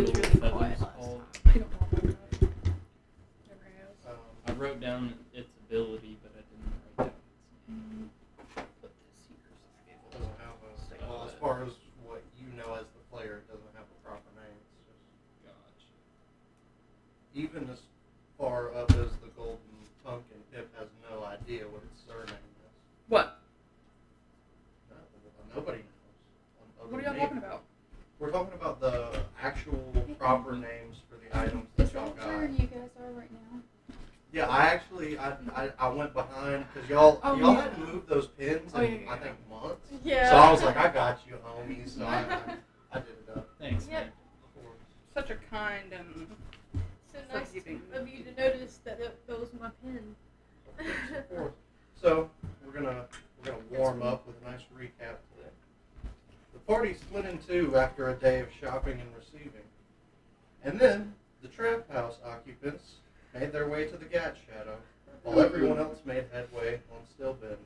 was really quiet last time. I don't know about that. Never has. I wrote down its ability, but I didn't write down its name. Put this here so I It doesn't have a... Well, as far as what you know as the player, it doesn't have a proper name. It's just... Gotcha. Even as far up as the Golden Pumpkin, Pip has no idea what its surname is. What? Nobody knows. What are y'all talking about? We're talking about the actual proper names for the items Is that y'all that where got. you guys are right now? Yeah, I went behind because y'all hadn't moved those pins in I think months. Yeah. So I was like, I got you, homie. So I did it up. Thanks, Yep. man. Such a kind and So nice forgiving. of you to notice that that was my pen. Of course. So we're gonna warm up with a nice recap today. The party split in two after a day of shopping and receiving, and then the trap house occupants made their way to the Gat Shadow, while everyone else made headway on Stillben.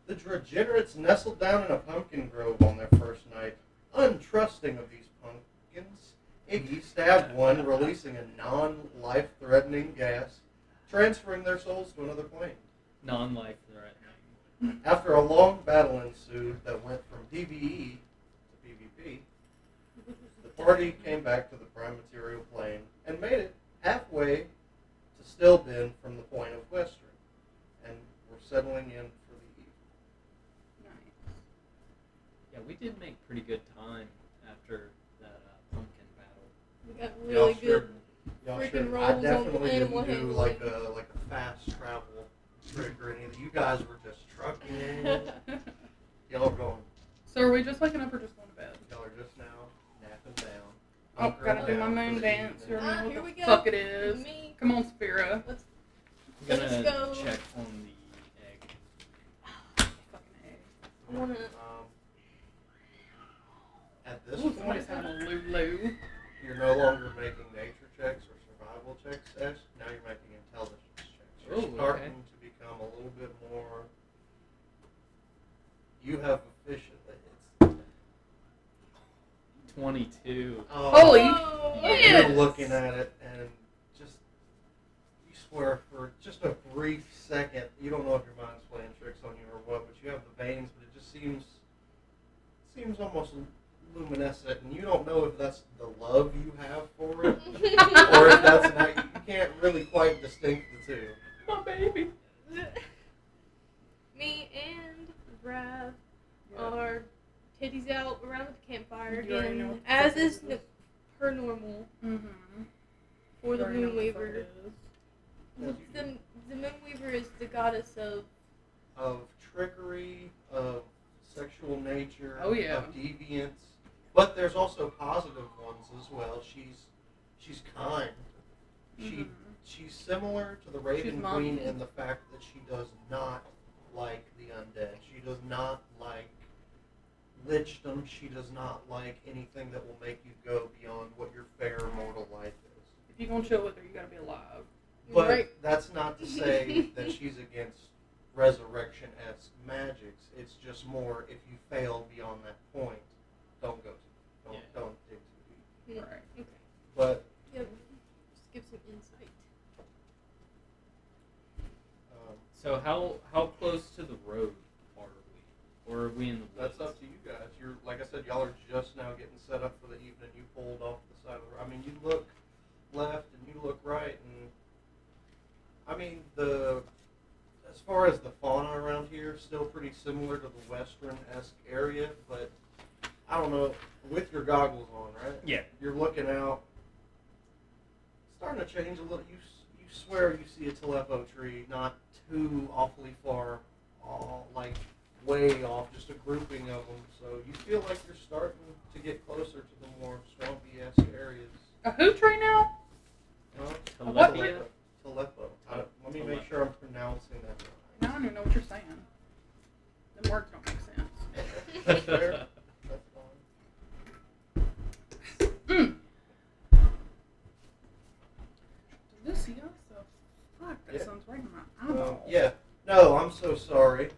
The Drygenerates nestled down in a pumpkin grove on their first night, untrusting of these pumpkins. Iggy stabbed one, releasing a non-life-threatening gas, transferring their souls to another plane. Non-life threatening. After a long battle ensued that went from PvE to PvP, the party came back to the prime material plane and made it halfway to Stillben from the point of Western, and were settling in for the evening. Nice. Yeah, we did make pretty good time after that pumpkin battle. We got really good. Y'all freaking sure? rolls I on definitely animal didn't do handling. like a fast travel trick or anything. You guys were just trucking. Y'all are going. So are we just waking up or just going to bed? Y'all are just now napping down. Oh, gotta do my Down moon for the dance. You evening. remember Here what we the go. fuck it is. Me. Come on, Sphira. Let's I'm Let's gonna go. check on the egg. Fucking A. I wanna. At this Ooh, somebody's point, having a Lulu. you're no longer making nature checks or survival checks, Ash. Now you're making intelligence checks. You're Ooh, starting okay. to become a little bit more. You have officially. 22. Holy yes. You're looking at it and just you swear for just a brief second. You don't know if your mind's playing tricks on you or what, but you have the veins, but it just seems almost luminescent, and you don't know if that's the love you have for it or if that's not. You can't really quite distinct the two. My baby. Me and Rav are titties out around the campfire You already know again, what the as fuck is it is. per normal Mm-hmm. for the Moonweaver. Yes. The Moonweaver is the goddess of Trickery, of sexual nature, Oh, yeah. of deviance, but there's also positive ones as well. She's kind. She's similar to the Raven Queen mommy. in the fact that she does not like the undead. She does not like lichdom. She does not like anything that will make you go beyond what your fair mortal life is. If you're gonna chill with her, you gotta be alive. But Right. that's not to say that she's against resurrection-esque magics. It's just more if you fail beyond that point, don't go to don't dig too deep. Right. Okay. But Yep. Just give some insight. So how close to the road are we? Or are we in the woods? that's up to you guys. You're like I said, y'all are just now getting set up for the evening. You pulled off the side of the road. I mean, you look left and you look right, and I mean as far as the fauna around here, still pretty similar to the western-esque area, but I don't know, with your goggles on, right? Yeah. You're looking out. It's starting to change a little. You swear you see a Telepo tree not too awfully far, like way off, just a grouping of them. So you feel like you're starting to get closer to the more swampy-esque areas. A who tree now? Huh? What? Telepo. Let me make sure I'm pronouncing that right. Now I don't even know what you're saying. Them words don't make sense. That's fair. That's fine. Mm. Lucia, so fuck, that Yeah. sounds right in my eyeball. Yeah. No, I'm so sorry.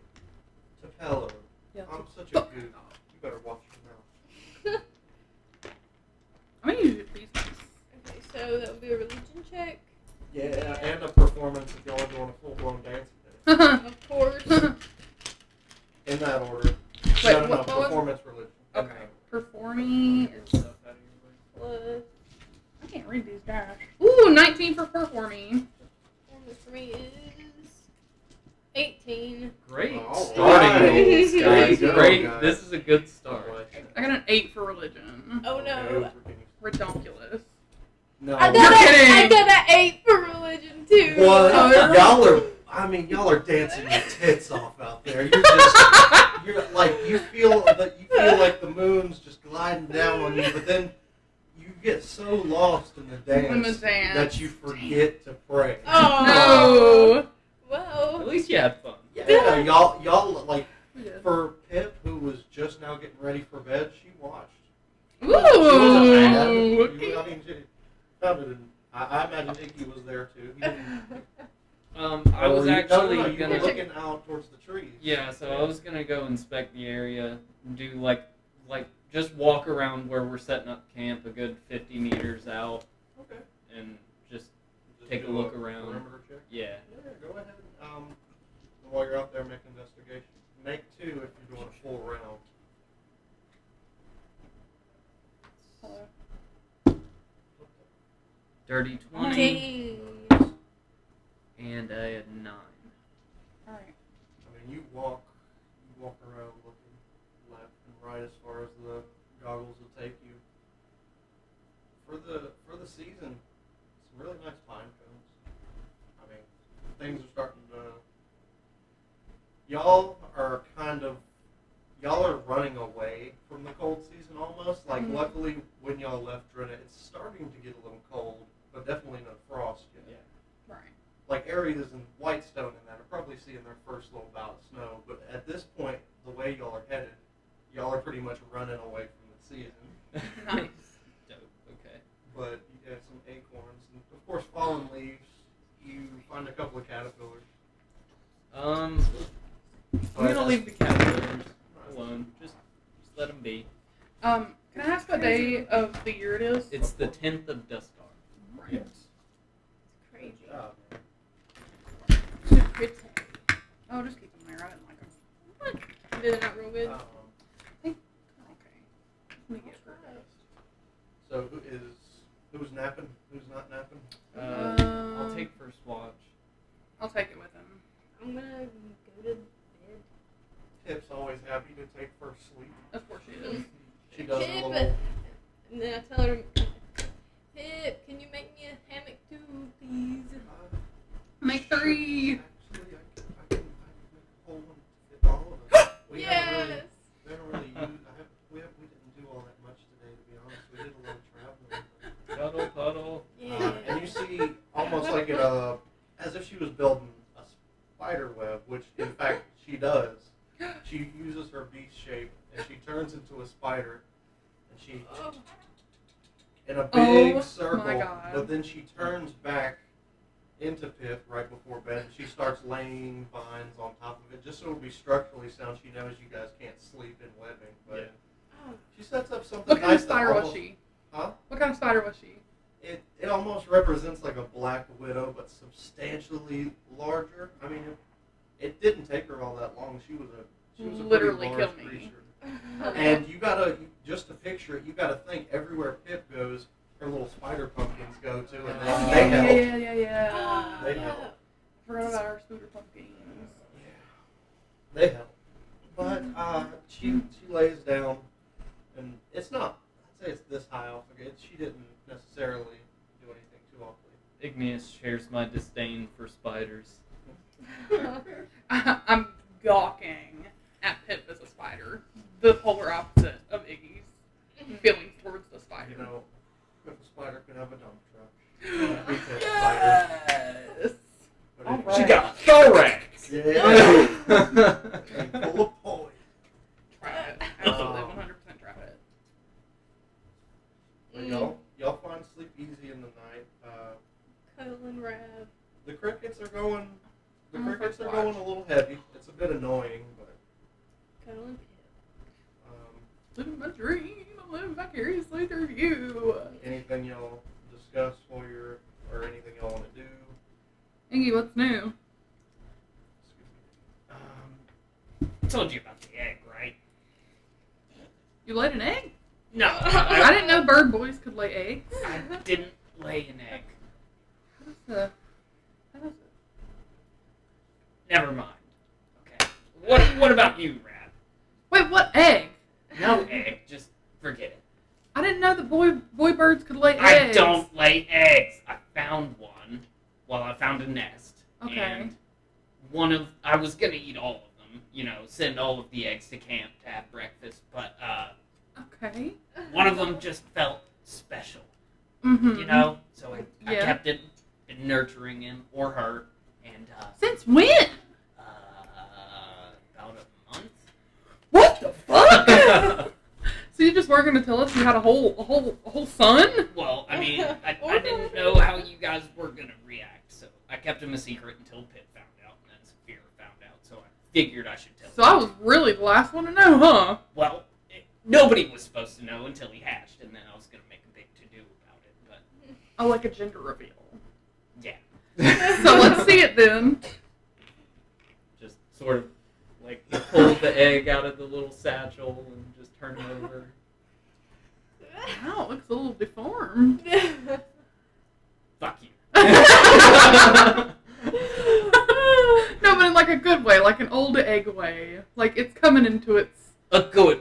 Tapello. Yeah, I'm such a fuck. goof. You better watch your mouth. I mean, you in that order. Wait, no, what was- performance, religion. in Okay. that order. Performing Get is. stuff out of your way. Plus, I can't read these dash. Ooh, 19 for performing. performance for me is 18. Great All starting right. rolls, There guys. you go, Great. guys. This is a good start. I got an 8 for religion. Oh no. Ridiculous. No. I You're got kidding. I got an 8 for religion too. What? Oh, y'all are dancing your tits off out there. You're just, you feel like the moon's just gliding down on you, but then you get so lost in the dance that you forget to pray. Oh. No. Whoa. At least you had fun. Yeah, y'all like We did. for Pip, who was just now getting ready for bed, she watched. Ooh. She wasn't mad. Okay. I mean, she found it in. I imagine Iggy was there too. He didn't, I was actually you gonna. were looking out towards the trees. Yeah, so I was gonna go inspect the area, do like just walk around where we're setting up camp, a good 50 meters out, Okay. and just Just take a do look around. Perimeter check. Yeah. Yeah, go ahead. While you're out there, make investigation. Make 2 if you're doing a full round. Hello. Dirty 20 Dang. and a 9. Alright. I mean, you walk around looking left and right as far as the goggles will take you. For the season, some really nice pine cones. I mean, things are starting to. Y'all are running away from the cold season almost. Like, Mhm. luckily, when y'all left Drenna, it's starting to get a little cold, but definitely no frost yet. Yeah. Right. Like areas in Whitestone and that are probably seeing their first little bout of snow, but at this point, the way y'all are headed, y'all are pretty much running away from the season. Nice. Dope. Okay. But you get some acorns, and of course, fallen leaves. You find a couple of caterpillars. I'm gonna leave the caterpillars alone. Just let them be. Can I ask what day of the year it is? It's the 10th of Dustar. Right. Crazy. Good job, man. Too pretty. Oh, just keep them there. I didn't like them. What? They're not real good. Okay. Let me get her. So who's napping? Who's not napping? I'll take first watch. I'll take it with him. I'm gonna go to bed. Pip's always happy to take first sleep. Of course she is. She does a Pip, little. and then I tell her, Pip, can you make me a hammock too, please? Make 3. Actually, I can make a whole one to fit all of us. We haven't really we didn't do all that much today, to be honest. We did a little traveling. Cuddle. Yeah. And you see almost like as if she was building a spider web, which in fact she does. She uses her beast shape and she turns into a spider, and she Oh. in a big Oh, circle. my God. But then she turns back into Pip right before bed, and she starts laying vines on top of it, just so it'll be structurally sound. She knows you guys can't sleep in webbing, but Yeah. Oh. she sets up something What kind of nice that spider was almost- she? Huh? What kind of spider was she? It almost represents like a black widow, but substantially larger. I mean, it didn't take her all that long. She was a Literally pretty large kill me. creature. And you gotta, just to picture it, you gotta think everywhere Pip goes, her little spider pumpkins go to, and Oh, they help. yeah. They Yeah. help. I forgot about our spider pumpkins. Yeah, they help. But she lays down, and it's not. I'd say it's this high off again. She didn't necessarily do anything too awfully. Igneous shares my disdain for spiders. I'm gawking at Pip as a spider. The polar opposite of Iggy's feelings towards the spider. You know, if a spider could have a dump truck, it'd be Pip's spider. Yes. But All it- right. She got a thorax! Yeah. And full of poison. Trap it. Absolutely, 100% trap it. But y'all find sleep easy in the night. Cuddle and rab. The crickets are going. The I'm crickets first are going a little heavy. It's a bit annoying, but Cuddle and Pip. Living my dream, I'm living vicariously through you. anything y'all discuss while you're, or anything y'all want to do? Iggy, what's new? Excuse me. told you about the egg, right? You laid an egg? No, I didn't know bird boys could lay eggs. I didn't lay an egg. How does it? Never mind. Okay. What about you, Rad? Wait, what egg? No egg. Just forget it. I didn't know that boy birds could lay I eggs. don't lay eggs. I found one. Well, I found a nest. Okay. And I was gonna eat all of them. Send all of the eggs to camp to have breakfast. But Okay. one of them just felt special. Mm-hmm. So I kept it, been nurturing him or her, and Since when? about a month. What the fuck? So you just weren't going to tell us you had a whole son? Well, I mean, I didn't know how you guys were gonna react, so I kept him a secret until Pitt found out, and then Saphira found out. So I figured I should tell. So I was really the last one to know, huh? Well, nobody was supposed to know until he hatched, and then I was gonna make a big to-do about it. But Oh, like a gender reveal. yeah. So let's see it then. Just sort of like pull the egg out of the little satchel and just turn it over. Wow, it looks a little deformed. Fuck you. No, but in like a good way, like an old egg way. Like it's coming into its A good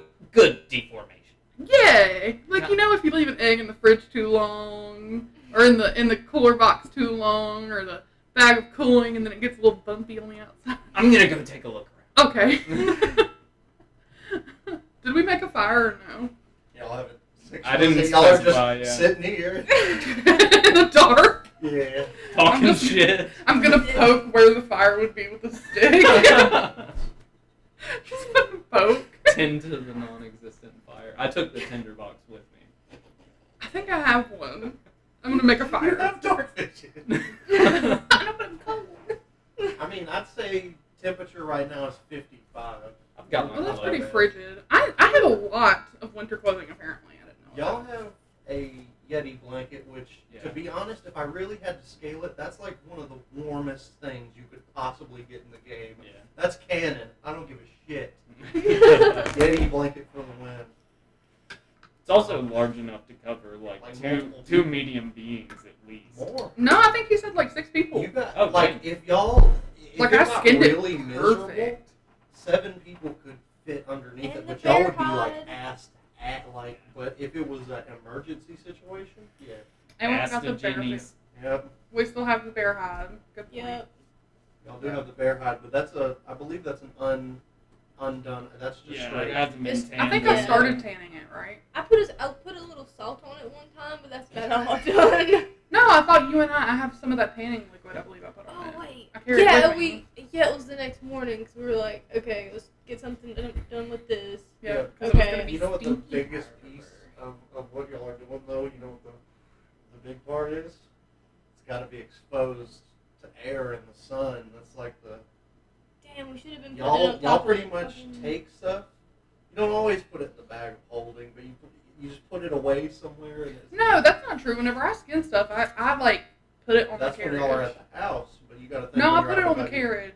deformation. yay. Like if you leave an egg in the fridge too long, or in the cooler box too long, or the bag of cooling, and then it gets a little bumpy on the outside. I'm gonna go take a look around. Okay. Did we make a fire or no? Y'all have it. I didn't Y'all are specify, just yeah. sitting here. In the dark. Yeah. Talking shit. I'm gonna poke where the fire would be with a stick. Just poke. Tend to the non-existent fire. I took the tinderbox with me. I think I have one. I'm gonna make a You fire. have dark vision. I know, but I'm cold. I mean, I'd say temperature right now is 55. I've got my Well, that's clothes. pretty frigid. I have a lot of winter clothing, apparently. I didn't know. Y'all have a Yeti blanket, which, Yeah. to be honest, if I really had to scale it, that's like one of the warmest things you could possibly get in the game. Yeah. That's canon. I don't give a shit. Yeti blanket for the win. It's also large enough to cover like Like two multiple two people. medium beings at least. More. No, I think he said like 6 people. You got Oh, like dang. if y'all Like, it I got skinned it really miserable, perfect. 7 people could fit underneath And it, the but y'all bear would be like hide. ass to ass, like. But if it was an emergency situation, yeah, And we Ask got the the bear. Jennies. yep. We still have the bear hide. Good point. Yep. Y'all do have the bear hide, but I believe that's an undone. That's just Yeah, straight. it hasn't been It's- tanned I think yet. I started tanning it, right? I put a little salt on it one time, but that's about all I've done. No, I thought you and I have some of that tanning liquid. I believe I put on it. Oh wait. I carried it with me. It was the next morning because we were like, okay, let's get something done with this. Yeah. Yeah. 'cause it was Okay. gonna be You know what the stinky biggest forever. piece of what y'all are doing, though? You know what the big part is? It's got to be exposed to air and the sun. That's like the Damn, we should have been putting it y'all on top pretty of much fucking- take stuff. You don't always put it in the bag of holding, but you just put it away somewhere. And it's, No, that's not true. Whenever I skin stuff, I like put it on that's the when carriage. y'all are at the house. But you got to think. No, when I you're put it out on the about- carriage.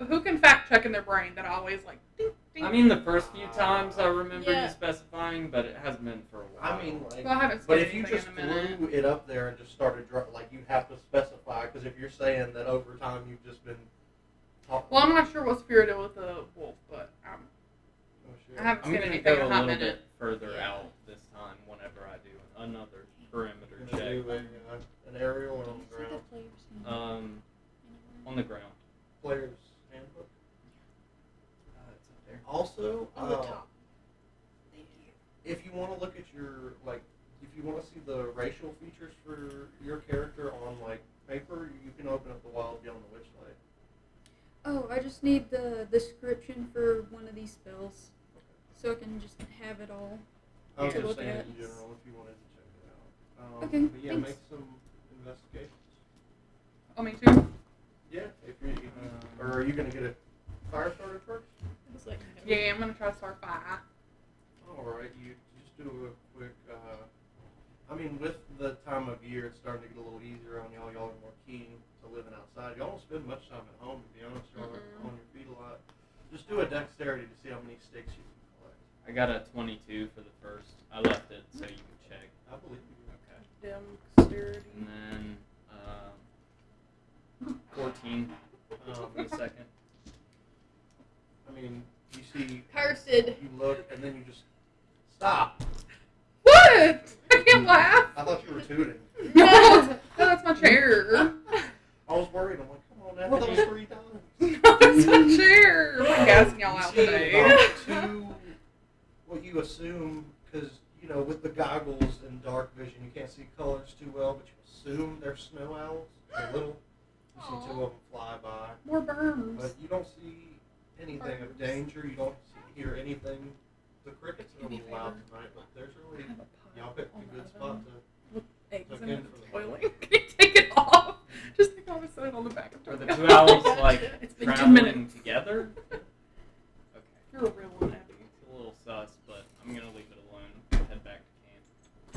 Who can fact check in their brain that I always like ding, ding. I mean, the first few times I remember Yeah. you specifying, but it hasn't been for a while. I mean, like, Well, I haven't but skinned if you anything just in a minute. glue it up there and just started like you have to specify, because if you're saying that over time you've just been talking. Well, I'm not sure what Spirit did with the wolf, but Oh, shit. I haven't I'm seen gonna anything go in a a hot little minute. bit further Yeah. out this time whenever I do another perimeter Gonna check. do an aerial or on the See the ground. players name On the ground. Player's handbook. It's up there. Also, on the top. if you want to look at your if you want to see the racial features for your character on paper, you can open up the Wild Beyond the Witchlight. Oh, I just need the description for one of these spells, so I can just have it all. I was To just look saying at. in general if you wanted to check it out. Okay, But yeah, thanks. make some investigations. Oh, me too. Yeah, or are you gonna get a fire started first? It was like, no. Yeah, I'm gonna try to start fire. All right, you just do a quick. I mean, with the time of year, it's starting to get a little easier on y'all. Y'all are more keen to living outside. Y'all don't spend much time at home, to be honest. Y'all are on your feet a lot. Just do a dexterity to see how many sticks you can collect. I got a 22 for the first. I left it so you can check. I believe you. Okay. Dexterity. And then 14 for the second. I mean, you see, Cursed. you look, and then you just stop. What? I can't laugh. I thought you were tooting. No, that's my chair. I was worried. I'm like, come on, that was 3 times. That's my chair. I'm gassing y'all out You see today. about 2, what you assume, because, you know, with the goggles and dark vision, you can't see colors too well, but you assume they're snow owls. They're little. You see 2 of them fly by. More burns. But you don't see anything of danger. You don't hear anything. The crickets are a little loud tonight, but there's really, y'all picked a good spot to. Eggs Tuck in in the for the toilet. Can you take it off? Just take off and set it on the back of Are the the toilet. 2 owls like It's been 10 traveling minutes. together? Okay. You're a real one, Abby. It's a little sus, but I'm gonna leave it alone. Head back to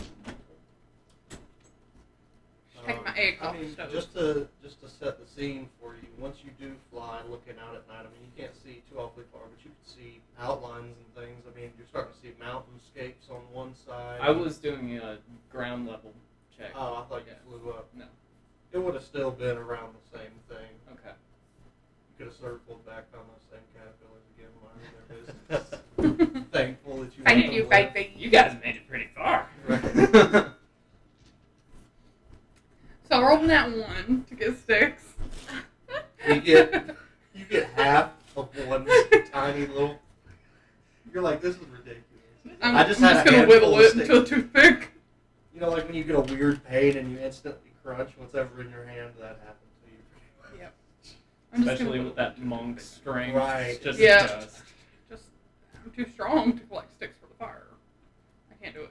camp. Take my egg I off mean, the stove. just to set the scene for you. Once you do fly, looking out at night, I mean, you can't see too awfully far, but you can see outlines and things. I mean, you're starting to see mountainscapes on one side. I was doing a ground level check. Oh, I thought you Yeah. flew up. No. It would have still been around the same thing. Okay. You could have circled back on those same caterpillars again, minding their business. Thankful that you. Thank let you, them live. baby. You guys made it pretty far. Right. So I rolled that 1 to get sticks. You get half of one tiny little. You're like, this is ridiculous. I'm I just had a gonna handful whittle of it sticks. into a toothpick. You know, like when you get a weird pain and you instantly crunch whatever in your hand, that happens to you. Yep. I'm just Especially gonna with that monk strength. Right. It's just Yeah. dust. Just, I'm too strong to collect sticks for the fire. I can't do it.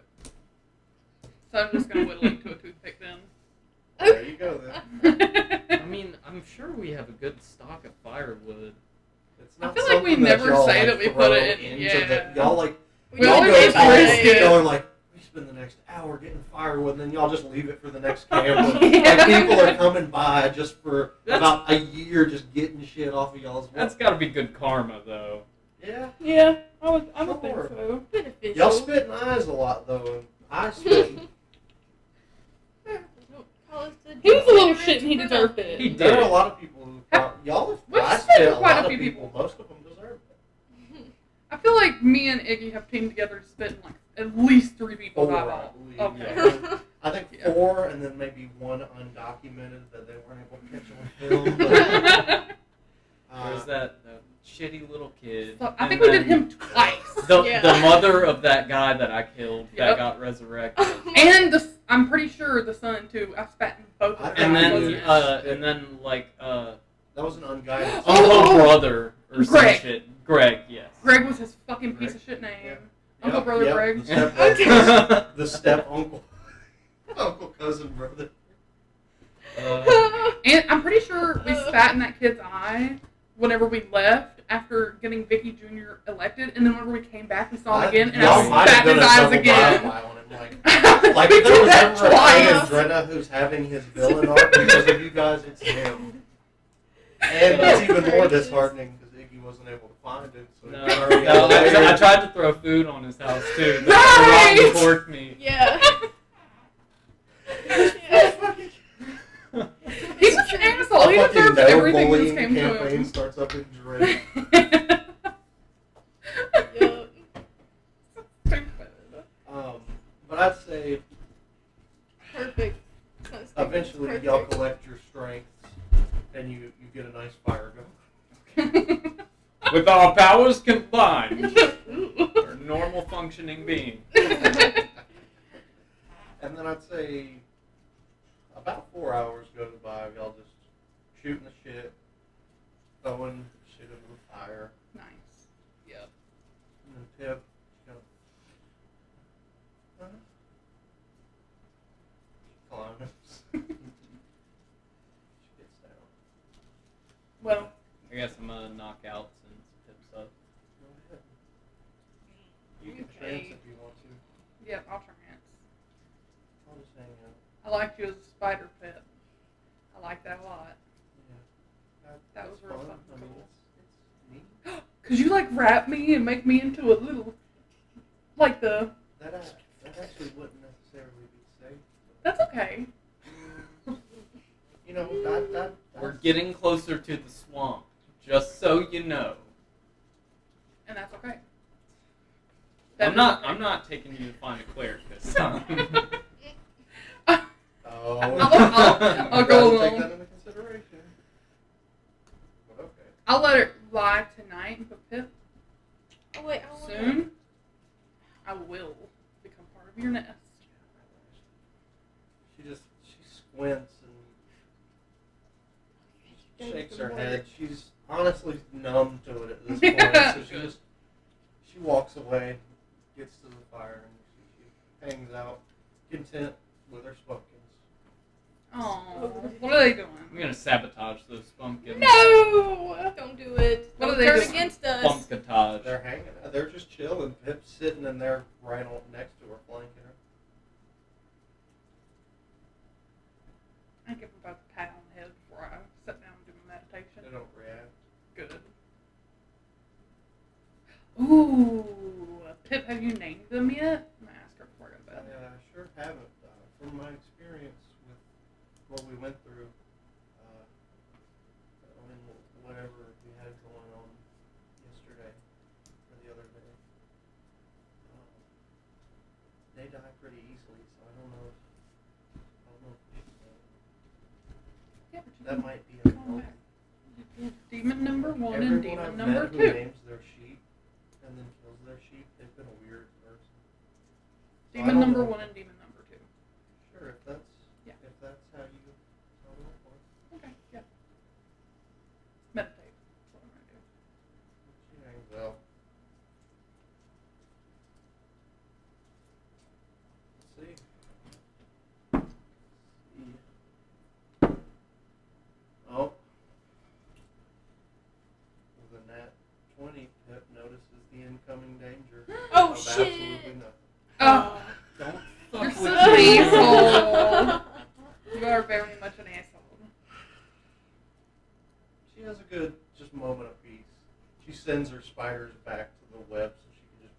So I'm just gonna whittle it into a toothpick then. There you go then. I mean, I'm sure we have a good stock of firewood. It's I not feel like we something that never y'all, say like, that we put throw it in. into Yeah. y'all like. We y'all always go just to risk it. going like, we spend the next hour getting firewood, and then y'all just leave it for the next camper. Yeah. Like people are coming by just for That's- about a year, just getting shit off of y'all's. That's got to be good karma, though. Yeah. Yeah, I would think Sure. so. Beneficial. Y'all spit in eyes a lot though, and I spit. He was a little shit and he deserved it. He There are a did. lot of people who y'all. We've I spit spit a quite a lot of few people. people. Most of them deserve it. I feel like me and Iggy have teamed together to spit in like at least 3 people 4, dive I off. believe. Okay. Yeah. I think Yeah. 4, and then maybe 1 undocumented that they weren't able to catch on film. But, There's that shitty little kid. So I and think we did then him twice. The Yeah. mother of that guy that I killed Yep. that got resurrected. And I'm pretty sure the son too. I spat in both of I them. And think then like that was an unguided. Uncle Brother or some Greg. shit. Greg, yes. Greg was his fucking piece of shit name. Yeah. Uncle Yep, Brother yep, Greg. The step uncle. The step uncle. Uncle cousin brother. And I'm pretty sure we spat in that kid's eye whenever we left after getting Vicky Jr. elected, and then whenever we came back, we saw him again, and Y'all I might have spat in done his a eyes double again. drive-by on him, like We if there did was that ever a kid in twice. Drenna who's having his villain arc because of you guys, it's him. And it's even more disheartening because Iggy wasn't able to find it. So No, he already no, got later. I tried to throw food on his house too. The Right! rotten pork meat. Yeah. He was an asshole. He A fucking deserves no everything that bullying came to campaign him. starts up in Drenna. Yup. But I'd say Perfect. eventually Perfect. y'all collect your strengths and you get a nice fire going. With our powers combined, we're a normal functioning being. And then I'd say about 4 hours goes by of y'all just shooting the shit, throwing shit into the fire, Nice. Yep. and then Pip, you know, climbs. She gets down. Well, I guess I'm gonna knock out since Pip's up. Go ahead. You can Okay. trance if you want to. yep, I'll trance. I'll just hang out. I liked you as a spider pet. I like that a lot. Yeah. That was real fun. fucking I mean, cool. it's neat. Cause you like wrap me and make me into a little, like the. That actually wouldn't necessarily be safe. That's okay. You know, that's We're getting closer to the swamp, just so you know. And that's okay. I'm not taking you to find a cleric this time. Oh, I'll you go gotta take along. that into consideration. But okay. I'll let her lie tonight, but Pip, Oh wait, I want soon, I will become part of your nest. She squints and shakes her head. She's honestly numb to it at this point, so she walks away, gets to the fire, and she hangs out, content with her spunkins. Oh, what are they doing? I'm gonna sabotage those pumpkins. No! Don't do it. What Don't are they turn doing? against us. Pumpkatage. They're hanging out. They're just chilling. Pip's sitting in there right on next to her, flanking her. I give them both a pat on the head before I sit down and do my meditation. They don't react. Good. Ooh, Pip, have you named them yet? I'm gonna ask her before I go to bed. I sure haven't. From my experience with what we went through, and whatever we had going on yesterday or the other day, they die pretty easily. So I don't know if we should, Yeah, but you that can might be a call back. Demon number 1 and Everyone demon I've number met who 2. names their sheep and then kills their sheep, they've been a weird person. So I Demon don't number know. 1 and demon number 2. Sure, if that's how you tell me it works. Okay, yeah. Meditate. That's what I'm gonna do. She hangs out. Let's see. Oh. With a nat 20, Pip notices the incoming danger Oh, of shit. absolutely nothing. Oh, Don't you're fuck such with me. an asshole. You are very much an asshole. She has a good just moment of peace. She sends her spiders back to the web so she can just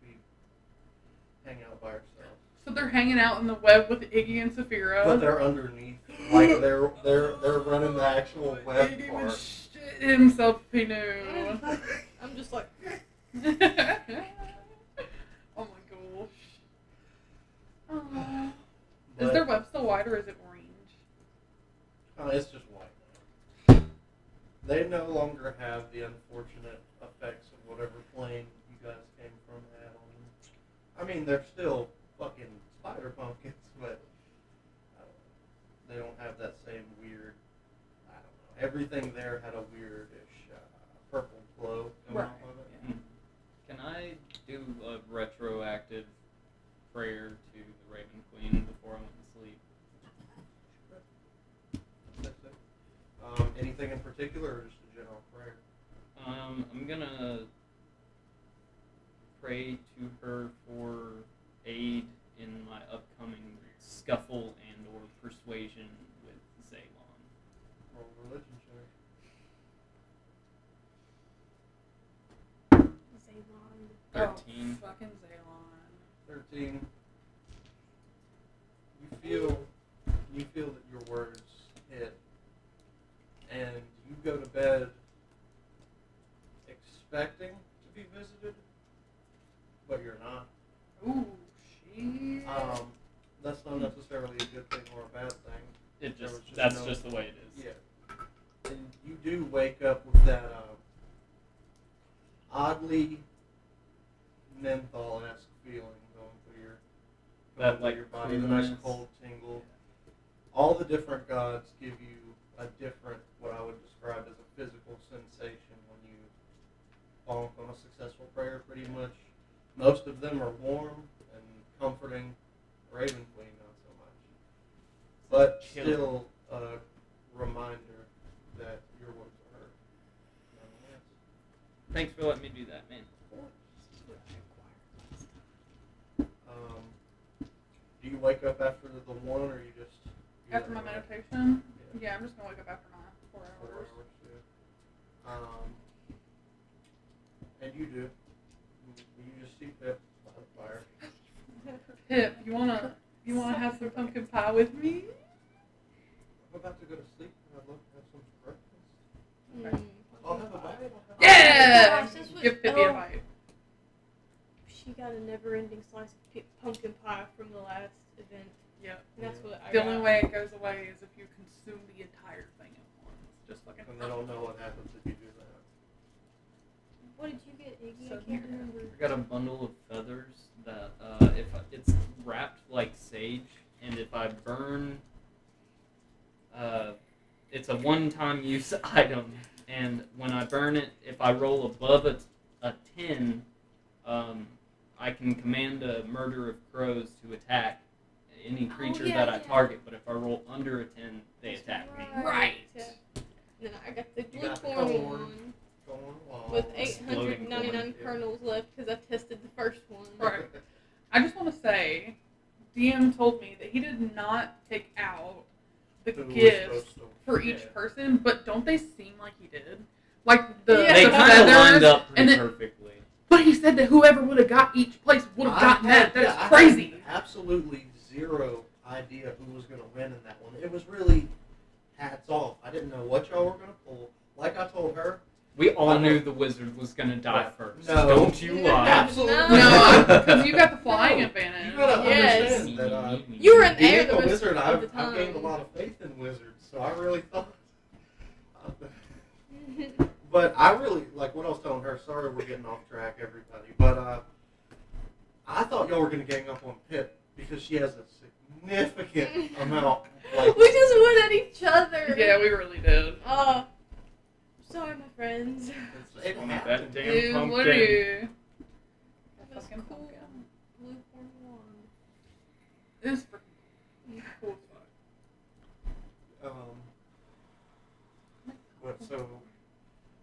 hang out by herself. So they're hanging out in the web with Iggy and Saphira. But they're underneath, like they're running the actual web Iggy would part. shit himself if he knew. I'm just like, Oh my gosh. Aww. But, Is their web still white or is it orange? it's just white now. They no longer have the unfortunate effects of whatever plane you guys came from had on them. I mean, they're still fucking spider pumpkins, but they don't have that same weird, I don't know. Everything there had a weirdish purple glow coming Right. off of it. Hmm. Can I do a retroactive prayer to the Raven Queen before I went to sleep? Anything in particular, or just a general prayer? I'm gonna pray to her for aid in my upcoming scuffle and or persuasion with Zaylon. Roll religion check. Zaylon. 13. Oh, fucking Zaylon. 13. You feel that your words hit, and you go to bed expecting to be visited, but you're not. Ooh, shit. That's not necessarily a good thing or a bad thing. It There just was that's no- just the way it is. Yeah. And you do wake up with that oddly menthol-esque feeling That, like, your body, the nice coolness. cold tingle. All the different gods give you a different, what I would describe as a physical sensation when you bonk on a successful prayer, pretty much. Most of them are warm and comforting. Raven Queen, not so much. But still a reminder that your words are heard. Nonetheless. Thanks for letting me do that, man. Do you wake up after the one, or you just... After my meditation? Yeah. Yeah, I'm just gonna wake up after my 4 4 hours. hours, yeah. And you do. You just see Pip by the fire. Pip, you wanna have some pumpkin pie with me? I'm about to go to sleep and I'd love to have some breakfast. I'll have a bite. Yeah! Gosh, this was- Give Pippi a bite. She got a never-ending slice of pumpkin pie from the last event. Yep. And that's what I The got. only way it goes away is if you consume the entire thing at once. Just fucking. And they don't know what happens if you do that. What did you get, Iggy? So I can't remember. I got a bundle of feathers that if it's wrapped like sage, and if I burn, it's a one-time use item, and when I burn it, if I roll above a 10, I can command a murder of crows to attack any creature yeah, that I yeah. target. But if I roll under a 10, they attack me. Right. Then I got the You got the glue form corn. one Going along. with Exploding 899 corn, yeah. kernels left because I tested the first one. Right. I just want to say, DM told me that he did not pick out the Who was gifts supposed to- for each Yeah. person, but don't they seem like he did? Like the, Yeah. They the kind of lined feathers, up and pretty then, perfectly. but he said that whoever would have got each place would have gotten that. That's I crazy. had absolutely zero idea who was going to win in that one. It was really hats off. I didn't know what y'all were going to pull. Like I told her, We all knew the wizard was gonna die Right. first. No. Don't you lie. absolutely No, because you got the flying No. advantage. You gotta Yes. understand that You were an heir being the a most wizard, of the I've gained a time. lot of faith in wizards, so I really thought. But I really, like what I was telling her, sorry we're getting off track, everybody, but I thought y'all were going to gang up on Pip because she has a significant amount. Like, We just went at each other. Yeah, we really did. Oh, sorry, my friends. it That happened. damn Dude, pumpkin. what are you? That was Fucking cool. pumpkin. Blue form wand. It is freaking cool as fuck. What, so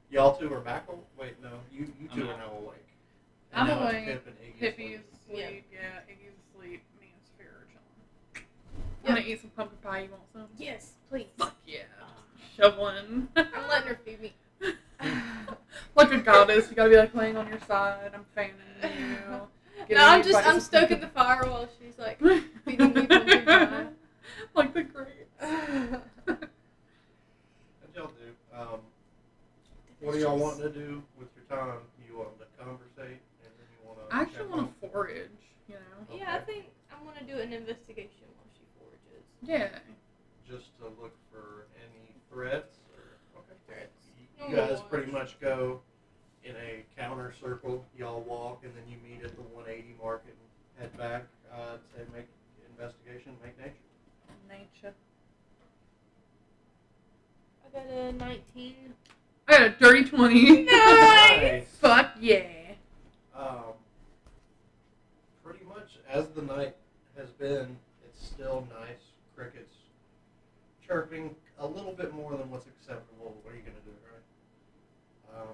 y'all two are back? Wait, no, you I'm two are out. now awake. I'm now awake. Pip and Iggy's Hippie's asleep. asleep. Yeah, Iggy's asleep. Me and Sphere are chilling. Yep. I'm gonna eat some pumpkin pie. You want some? Yes, please. Fuck yeah. Shoveling. I'm letting her feed me. Like a goddess, you gotta be like laying on your side. I'm fanning you. No, I'm stoking the fire while she's like feeding me pumpkin pie. Like the grapes. What y'all do? What are y'all wanting to do with your time? You want to conversate, and then you want to. I actually want to forage, you know? Yeah, I think I'm gonna do an investigation while she forages. Yeah. Just to look for any threats. Or, okay. Threats. You guys pretty much go in a counter circle. Y'all walk, and then you meet at the 180 mark and head back. Say make investigation, make nature. Nature. I got a 19. I got a dirty 20. Nice. Fuck yeah. Pretty much as the night has been, it's still nice. Crickets chirping a little bit more than what's acceptable. What are you going to do, right?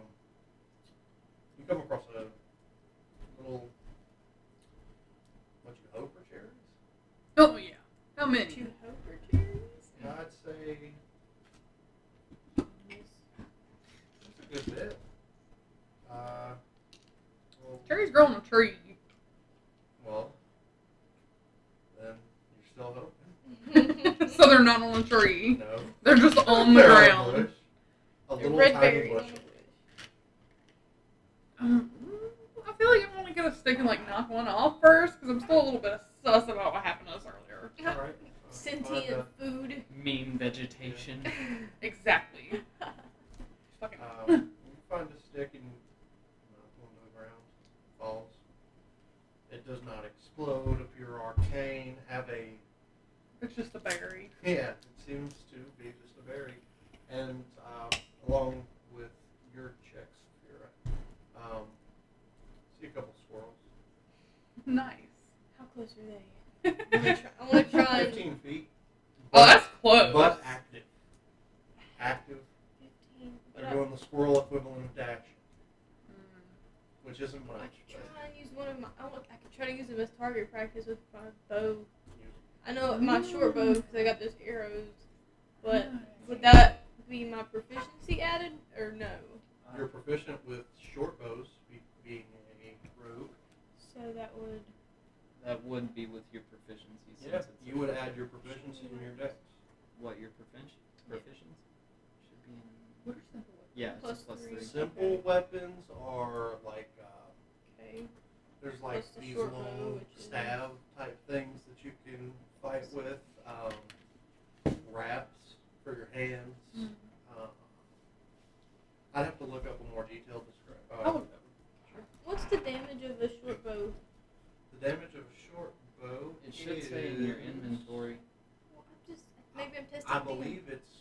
You come across a little, what you hope for cherries? Oh yeah. How many? 2 hoper cherries. I'd say it's a good bit. Cherries grow on a tree. Well, then you're still hoping. So they're not on a tree. No. They're just on the They're on a ground. bush. A little Red tiny berry. bush. I feel like I want to get a stick and like knock one off first because I'm still a little bit sus about what happened to us earlier. All right. Sentient food. Mean vegetation. Exactly. Fucking. You find a stick and knock one to the ground. Falls. It does not explode. Appear arcane. Have a It's just a berry. yeah. It seems to be just a berry. And along with your checks, Vera, see a couple squirrels. Nice. How close are they? I want to try. 15 feet. Oh, that's close. But active. Active. 15. But They're I doing the squirrel equivalent of dash, Mm. which isn't much. could try and use one of my. I could try to use them as target practice with my bow. I know my short bow because I got those arrows. But would that be my proficiency added or no? You're proficient with short bows, being a rogue. So that would. That would be with your proficiency. Since Yeah, it's you would add your proficiency in your dex. What your proficiency should be in. What are simple ones? Yeah, Plus plus three. 3. Simple weapons are like Okay. there's like Plus the these short bow, long which is- stab type things that you can fight with. Wraps for your hands. Mm. I'd have to look up a more detailed description. Oh. What's the damage of a short bow? The damage of a short bow. It should say in your is- inventory. Well, maybe I'm testing. I the- believe it's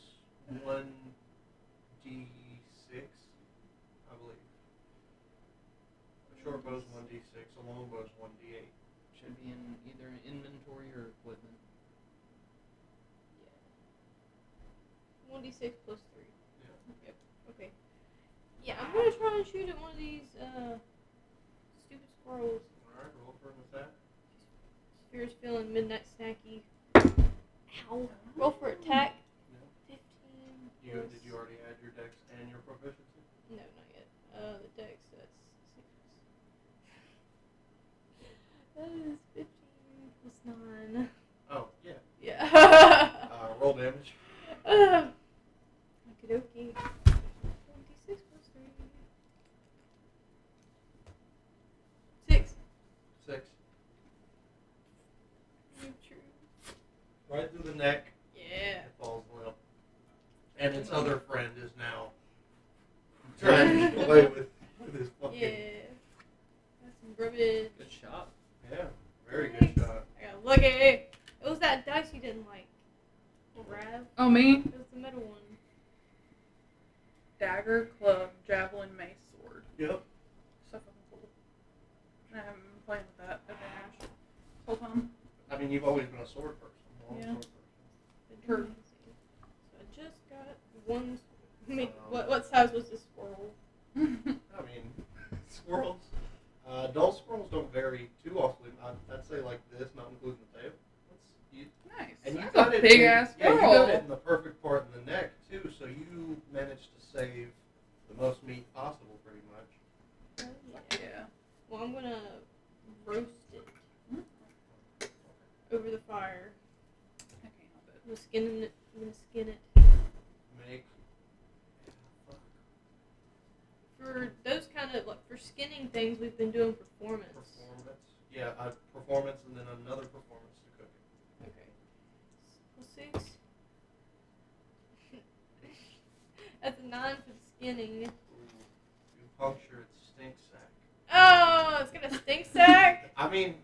1d6. I believe. A short bow is 1d6. A long bow is 1d8. Should be in either inventory or equipment. 1d6 plus 3. Yeah. Yep. Okay. Yeah, I'm gonna try and shoot at one of these stupid squirrels. All right. Roll for an attack. Spear's feeling midnight snacky. Ow. Roll for attack. Yeah. 15. Did you already add your dex and your proficiency? No, not yet. The dex, that's 6. That is 15 plus 9. Oh yeah. Yeah. Roll damage. Okie-dokie. 26 plus 3. 6. 6. True. Right through the neck. Yeah. It falls limp. And its other friend is now trying to get away with his fucking. Yeah. That's some garbage. Good shot. Yeah. Very good shot. I got lucky. It was that dice you didn't like. Grab. Oh, me? It was the middle one. Dagger, club, javelin, mace, sword. Yep. So fucking cool. I haven't been playing with that advantage this whole time. I mean, you've always been a sword person. Long Yeah. sword True. So I just got one. I mean, what size was this squirrel? person. I mean, squirrels. Adult squirrels don't vary too often. I'd say like this, not including the tail. Nice. And you That's got a it big in, ass Yeah, you squirrel. got it in the perfect part in the neck too. So you managed to save the most meat possible, pretty much. Yeah. Well, I'm gonna roast it over the fire. I can't help it. I'm gonna skin it. Make. For those kind of like for skinning things, we've been doing performance. Performance. Yeah, performance and then another performance to cooking. Okay. Plus 6. That's a 9 for the skinning. You puncture its stink sack. Oh, it's gonna stink sack. I mean,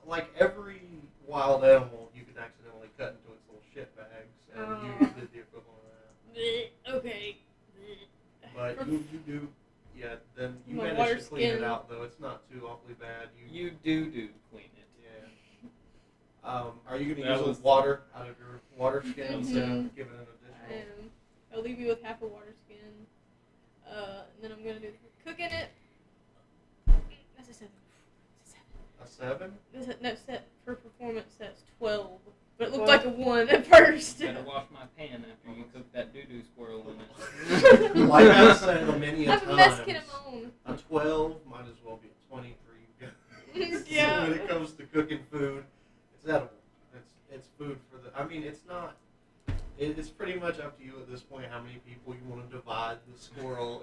like every wild animal, you can accidentally cut into its little shit bags, and you did the equivalent of that. Bleh, okay. Bleh. But you do, yeah. Then you My manage water to clean it skin. out, though. It's not too awfully bad. You do clean it. Yeah. Are you going That to use was- water out of your water skin Mhm. instead of giving an I additional? am. I'll leave you with half a water skin. And then I'm gonna do cooking it. That's a 7. A 7? No, set for performance. That's 12. But it looked 12? like a 1 at first. Better wash my pan after you cook that doo-doo squirrel in it. Like I've said many I a have a mess kit times, of my own. a 12 might as well be a 23. Yeah. So when it comes to cooking food, it's edible. It's food for the. I mean, it's not. It's pretty much up to you at this point how many people you want to divide the squirrel.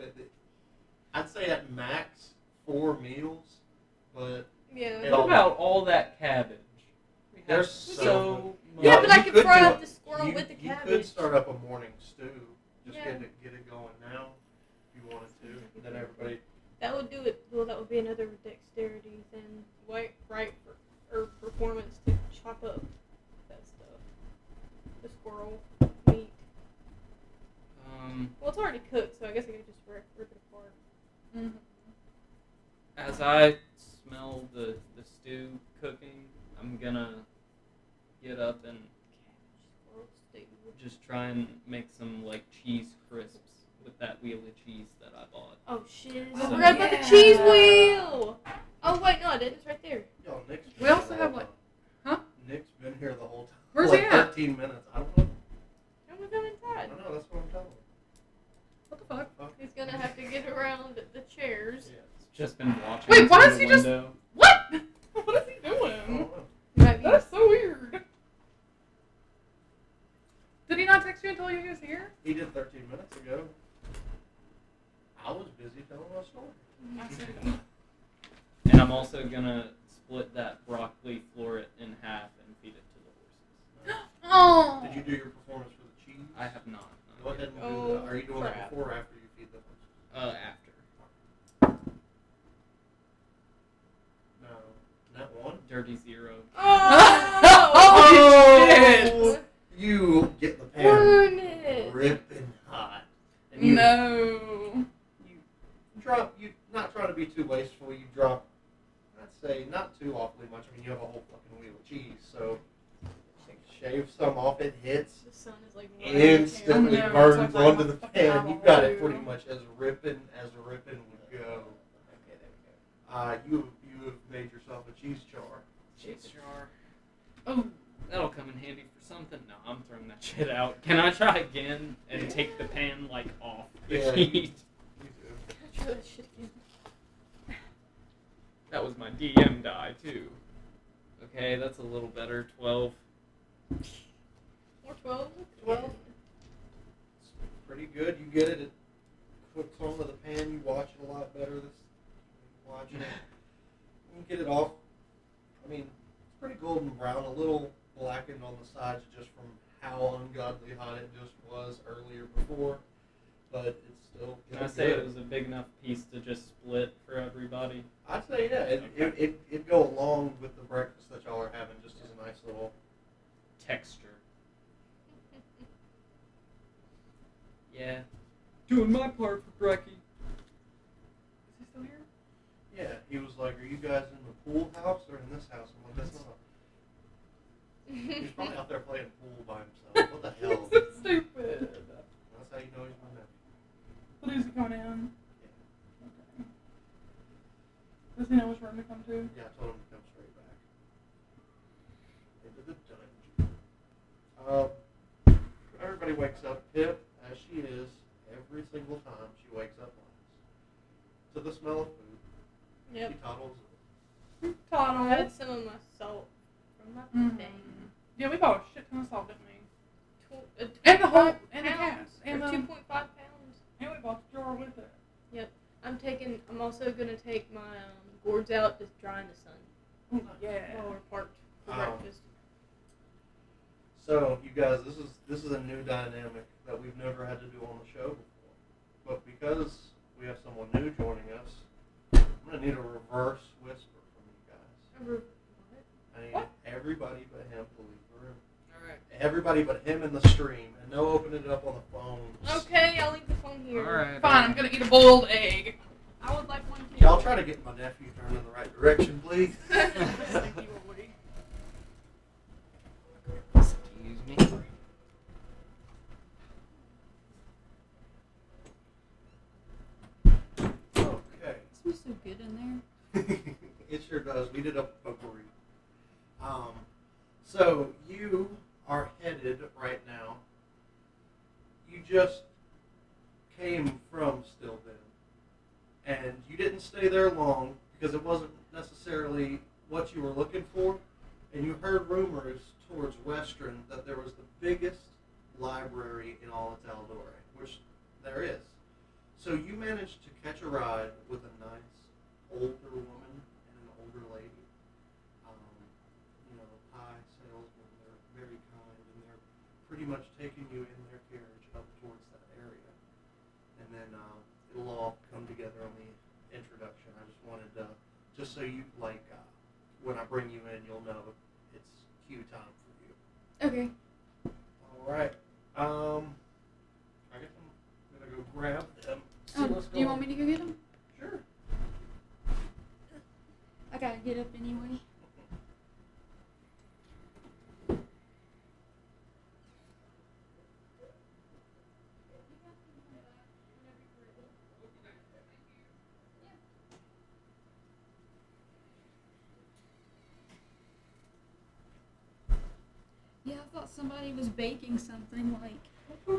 I'd say at max 4 meals, but Yeah. It What all- about all that cabbage? We have There's so much. Yeah, but I you could could fry do up it. the squirrel with the You cabbage. could start up a morning stew. Just Yeah. get it going now if you wanted to. And then everybody. That would do it. Well, that would be another dexterity thing. Right or performance to chop up that stuff. The squirrel meat. Well, it's already cooked, so I guess I could just rip it apart. Mm-hmm. As I smell the stew cooking, I'm gonna get up and Squirrel stew. just try and make some like cheese crisps with that wheel of cheese that I bought. Oh shit! I So- forgot about the cheese wheel. Oh wait, no, I didn't. It's right there. Yo, Nick's been We here also the have, whole like- time. huh? Nick's been here the whole time. Where's like he at? 13 minutes. I don't know. I'm gonna go I inside. don't know. That's what I'm telling you. What the fuck? He's gonna have to get around gonna split that broccoli, floor it in half, and feed it to the horses. Oh. Did you do your performance for the cheese? I have not. Go ahead and do Oh, that. Are you doing that crap. before or after you feed the horses? After. No. Not one? Dirty 0. Oh, shit. You get the pan Burn it. ripping hot. And you No. drop, you not trying to be too wasteful, you drop, I'd say, not too awfully much. I mean, you have a whole fucking wheel of cheese, so shave some off, it hits, The sun is like instantly I know, burns it's like onto the fucking pan. You got it eyeball. pretty much as ripping would go. Okay, there we go. You have made yourself a cheese jar. Cheese jar. Oh. That'll come in handy for something. No, I'm throwing that shit out. Can I try again and take the pan, like, off the Yeah, heat? you do. Try that shit again. That was my DM die, too. Okay, that's a little better. 12. More 12? 12. It's pretty good. You get it. It cooks onto the pan. You watch it a lot better. Watching it. You get it off. I mean, it's pretty golden brown. A little blackened on the sides just from how ungodly hot it just was earlier before. But it's still Can I say it was a big enough piece to just split for everybody? I'd say, yeah. Okay. It'd go along with the breakfast that y'all are having just as a nice little... Texture. Yeah. Doing my part for Brecky. Is he still here? Yeah, he was like, are you guys in the pool house or in this house? I'm like, that's not... He's probably out there playing pool by himself. What the hell? So stupid. That's how you know he's my nephew. What is he coming in? Yeah. Okay. Does he know which room to come to? Yeah, I told him to come straight back. Into the dungeon. Everybody wakes up. Pip, as she is, every single time she wakes up last. To the smell of food. Yep. She toddles I Toddle. had some of my salt from my thing. Yeah, we bought a shit ton of salt, didn't we? And the whole- and the cats, and the- 2.5 pounds. And we bought the jar with it. I'm also gonna take my gourds out to dry in the sun Ooh, yeah. while we're parked for Oh. breakfast. So, you guys, this is a new dynamic that we've never had to do on the show before. But because we have someone new joining us, I'm going to need a reverse whisper from you guys. I need What? everybody but him to leave the room. Alright. Everybody but him in the stream, and no opening it up on the phone. Okay, I'll leave the phone here. Alright. Fine, I'm gonna eat a boiled egg. I would like one too. Y'all try to get my nephew turned in the right direction, please. Sneaky boy. Excuse me. Okay. It smells so good in there. It sure does. We did a potpourri. So you are headed right now. You just came from Stillben, and you didn't stay there long because it wasn't necessarily what you were looking for. And you heard rumors towards Western that there was the biggest library in all of Taldore, which there is. So you managed to catch a ride with a nice older woman and an older lady. High salesmen, they're very kind, and they're pretty much taking you in their carriage up towards that area. And then it'll all come together on the introduction. I just wanted to, just so you, when I bring you in, you'll know it's cue time for you. Okay. All right. I guess I'm going to go grab them. Do you want me to go get them? Sure. I gotta get up anyway. Yeah, I thought somebody was baking something like.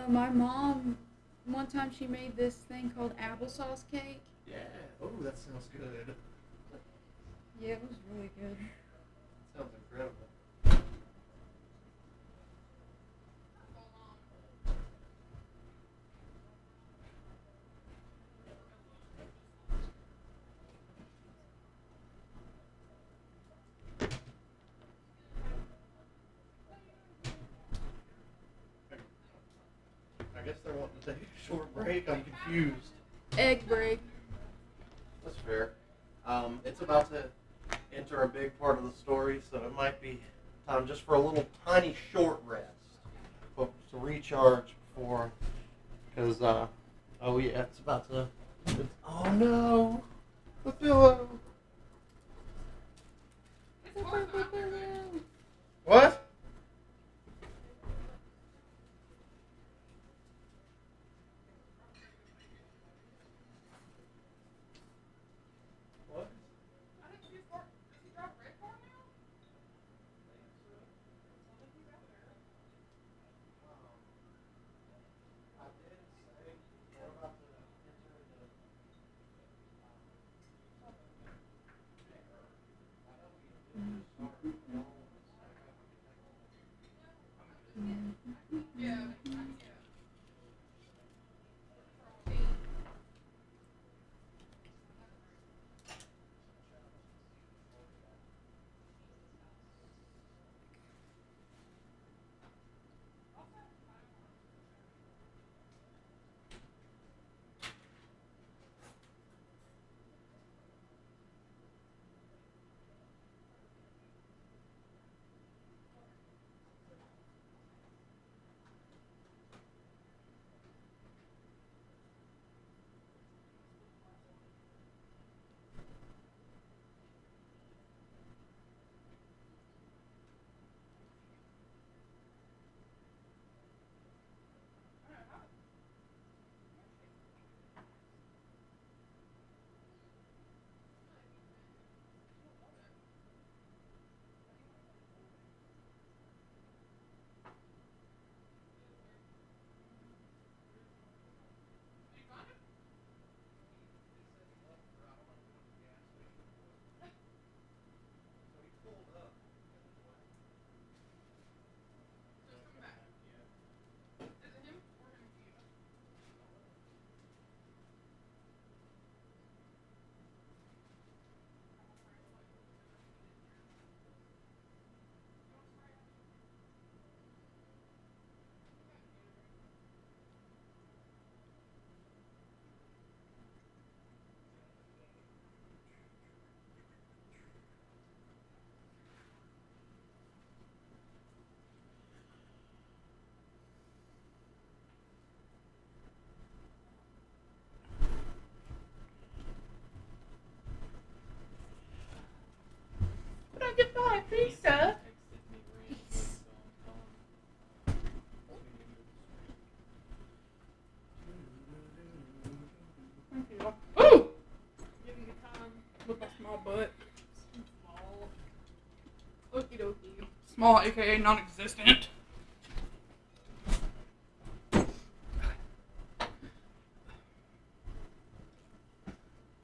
My mom, one time she made this thing called applesauce cake. Yeah. Oh, that sounds good. Yeah, it was really good. Sounds incredible. guess they're wanting to take a short break. I'm confused. Egg break. That's fair. It's about to enter a big part of the story, so it might be time just for a little tiny short rest. But to recharge before, because, oh yeah, it's about to, oh no, the pillow. What? What? But I get buy a pizza. Thank you. Ooh! Giving you time. With my small butt. Small. Okie dokie. Small, aka non-existent.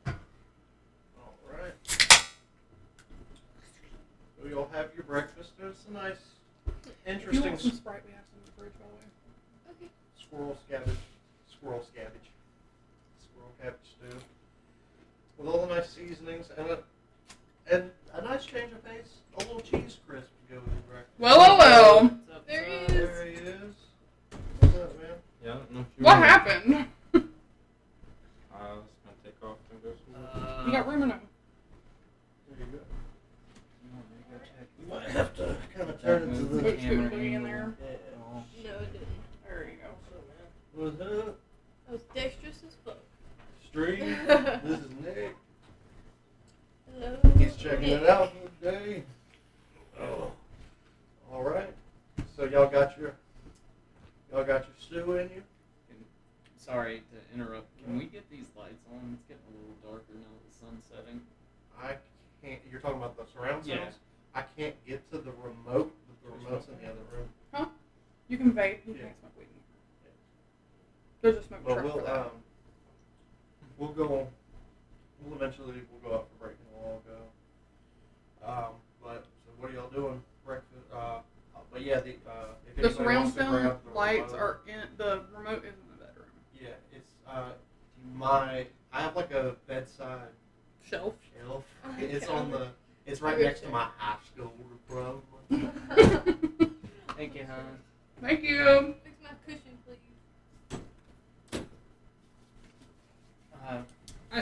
Alright. So you'll have your breakfast. There's a nice, If you interesting want some Sprite, we have some in the fridge, by the way. Okay. squirrel cabbage stew. With all the nice seasonings and a nice change of pace. A little cheese crisp to go with your breakfast. Well. There he is. There he is. What's up, man? Yeah, I don't know if you What remember. happened? I was gonna take off and go somewhere. You got room or no? There you go. You might have to kind of turn into the. Put Scoot Boogie in there. Yeah. No, it didn't. There you go. What's up? That was dexterous as fuck. Street. This is Nick. Hello. He's checking it out for the day. Oh. All right. So y'all got your stew in you? Sorry to interrupt. Can we get these lights on? It's getting a little darker now with the sun setting. I can't. You're talking about the surround sounds? Yeah. I can't get to the remote. The remote's in the other room. You can vape. You Yeah. can't smoke weed. There's a smoke But truck for that. we'll go. We'll eventually go out for break and we'll all go. But so what are y'all doing? Breakfast. But yeah, if The anybody surround wants to sound grab the lights remote- are in the remote is in the bedroom. Yeah, it's I have like a bedside Shelf. shelf. Okay. It's on the. It's right Good next to check. my high school room. Thank you, hon. Thank you. Fix my cushion, please.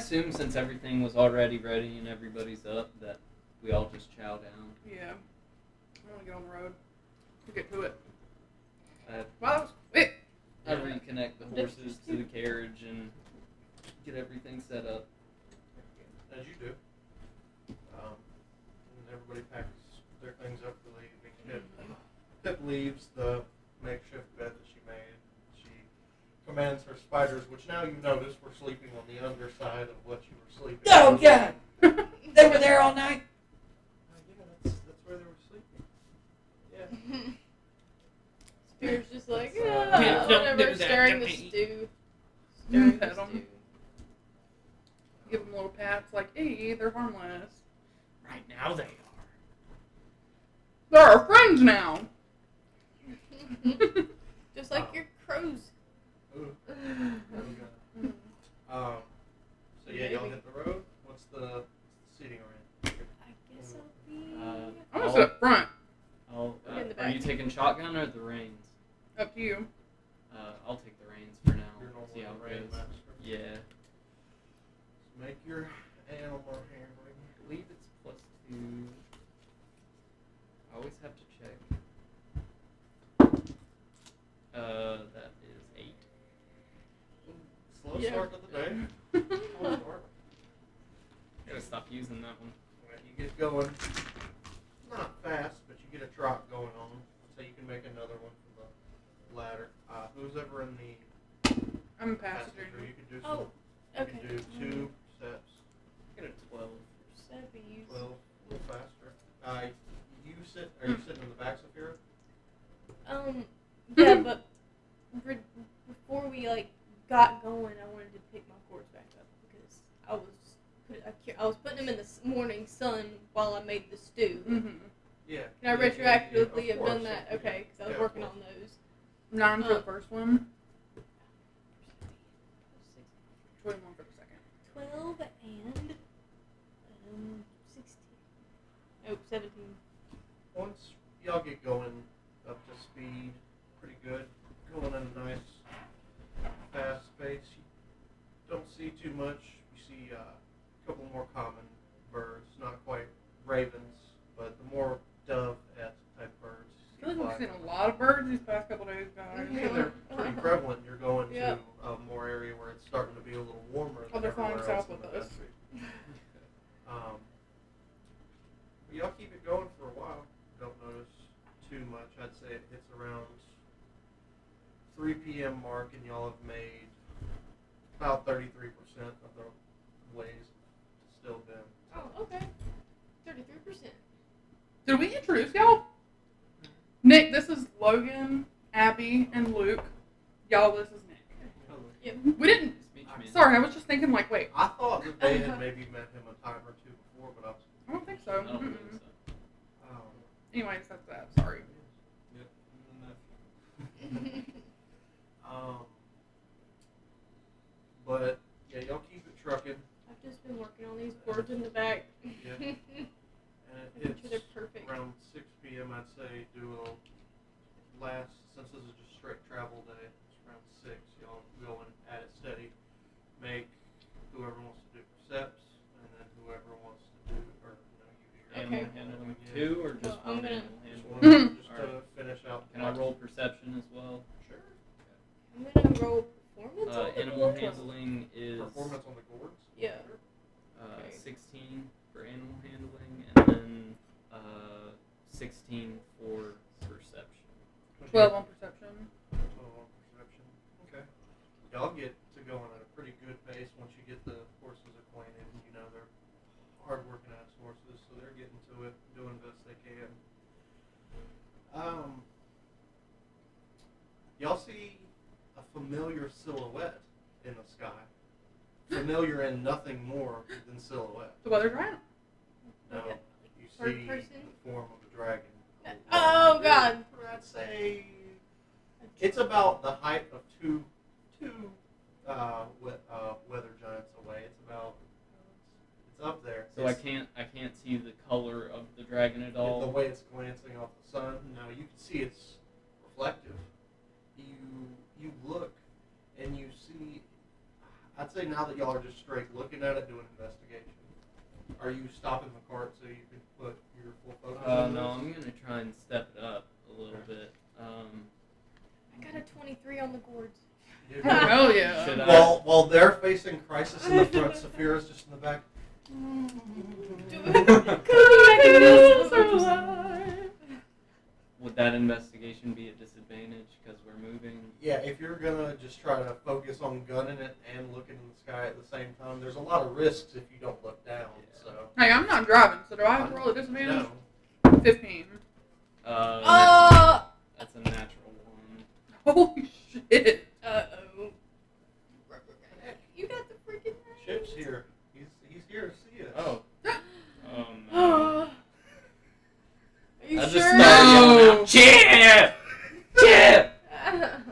assume since everything was already ready and everybody's up that we all just chow down. Yeah. I want to get on the road. We'll get to it. I Wow, that was quick. reconnect the horses to the carriage and get everything set up. As you do. And everybody packs their things up for the evening. Pip leaves the makeshift bed that she made. She commands her spiders, which now you notice were sleeping on the underside of what you were sleeping. Oh, God. They were there all night? Yeah, that's where they were sleeping. Yeah. Spear's just like, Don't yeah, do whatever, that stirring to the me. stew. Mm, Stirring the pet 'em. stew. Give them little pats like, hey, they're harmless. Right now they are. They're our friends now. Just like your crows. Ooh. So yeah, y'all hit the road. What's the seating arrangement? I guess I'll be. I'm gonna sit up front. In the Are you back. taking shotgun or the reins? Up to you. I'll take the reins for now. You're See how normally the it rain goes. master. Yeah. Make your animal handling. I believe it's +2. I always have to check. That is 8. Slow Yeah. start to the day. Slow start. Gotta stop using that one. When you get going, not fast, but you get a trot going on. So you can make another one for the ladder. Who's ever in the I'm a passenger. passenger, you can do some. Oh, okay. You can do 2 steps. I got a 12. That'd be useful. 12, a little faster. Are you sitting in the back, Sophia? Yeah, but before we got going, I wanted to pick my cords back up because I was putting them in the morning sun while I made the stew. Mm-hmm. Yeah. Can I retroactively have done that? Okay, because I was Yeah, of working course. on those. 9 for the first one. 21 for the second. 12 and 16. Oh, 17. Once y'all get going up to speed, pretty good, going at a nice, fast pace, you don't see too much. You see a couple more common birds, not quite ravens, but the more dove-esque type birds. I feel like we've seen a lot of birds these past couple days, guys. Yeah, they're pretty prevalent. You're going Yep. to a more area where it's starting to be a little warmer. Oh, they're flying everywhere else south in with the us. country. Y'all keep it going for a while. Don't notice too much. I'd say it hits around 3 p.m. mark, and y'all have made about 33% of the ways to Stillben. Oh, okay. 33%. Did we introduce y'all? Nick, this is Logan, Abby, and Luke. Y'all, this is Nick. Yep. We didn't. Speech man. Sorry, I was just thinking, wait. I thought that they had maybe met him a time or two before, but I was. I don't think so. I don't believe Mm-mm. so. Anyways, that's that. Sorry. But yeah, y'all keep it trucking, I've just been working on these boards in the back. Yeah. and Making it sure hits they're perfect. around 6 p.m. I'd say do a last, since this is just straight travel day, it's around 6, y'all go and at it steady, make whoever wants to do percepts, and then whoever wants to do, or you do your Animal Okay. handling Yeah. 2 or just Well, I'm one gonna- animal Just handling? one, just to Alright. finish out. Can I roll perception as well? Sure. I'm gonna roll performance on the Animal board. handling is Performance on the gourds? Yeah. Okay. 16 for animal handling, and then 16 for perception. 12 on perception. 12 on perception. Okay. Y'all get to going at a pretty good pace once you get the horses acquainted. You know, they're hard-working ass horses, so they're getting to it, doing the best they can. Y'all see a familiar silhouette in the sky. Familiar and nothing more than silhouette. The weather's right. No, Like you third see person? the form of a dragon. Oh, God. I'd say it's about the height of two weather giants away. It's up there. So I can't see the color of the dragon at all. The way it's glancing off the sun. No, you can see it's reflective. You look and you see. I'd say now that y'all are just straight looking at it, doing investigation. Are you stopping the cart so you can put your full focus on No, this? I'm gonna try and step it up a little bit. I got a 23 on the gourds. Dude, Hell yeah. Should I? while they're facing crisis in the front, Saphira's just in the back. Would that investigation be a disadvantage because we're moving? Yeah, if you're gonna just try to focus on gunning it and looking in the sky at the same time, there's a lot of risks if you don't look down. So Hey, I'm not driving, so do I have to roll a disadvantage? no. 15. That's a natural one. Holy shit. Uh-oh. You got the freaking Chip's here. He's here to see us. Oh. No. Are you I just sure? started yelling out, Chip! Chip!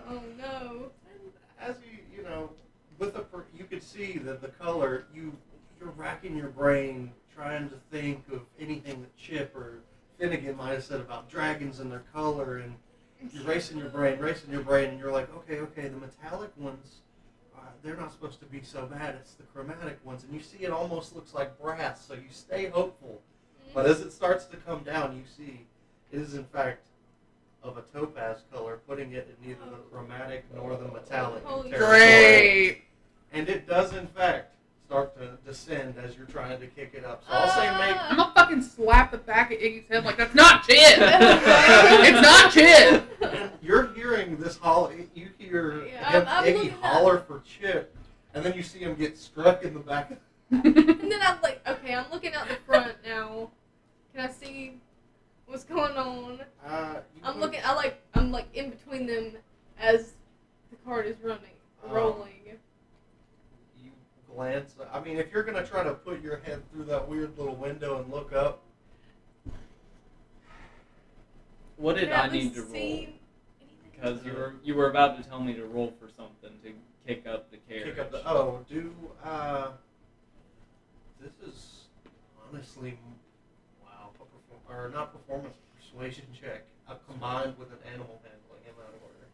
Oh no. As you know, you could see that the color, you're racking your brain trying to think of anything that Chip or Finnegan might have said about dragons and their color, and you're racing your brain, and you're like, okay, the metallic ones, they're not supposed to be so bad. It's the chromatic ones, and you see it almost looks like brass, so you stay hopeful. But as it starts to come down, you see it is in fact of a topaz color, putting it in neither the chromatic nor the metallic Holy territory. Great. And it does in fact start to descend as you're trying to kick it up. So I'll say make. I'm gonna fucking slap the back of Iggy's head like that's not Chip. It's not Chip. And you're hearing this holler. You hear Yeah, him, I'm Iggy looking holler for Chip, and then you see him get struck in the back. And then I'm like, okay, I'm looking out the front now. Can I see what's going on? I'm like in between them as the cart is rolling. You glance. I mean, if you're gonna try to put your head through that weird little window and look up, What did Can I at need least to roll? see Because you were about to tell me to roll for something to kick up the carriage. kick up the. This is honestly, wow, or not performance, persuasion check combined with an animal handling him out of order.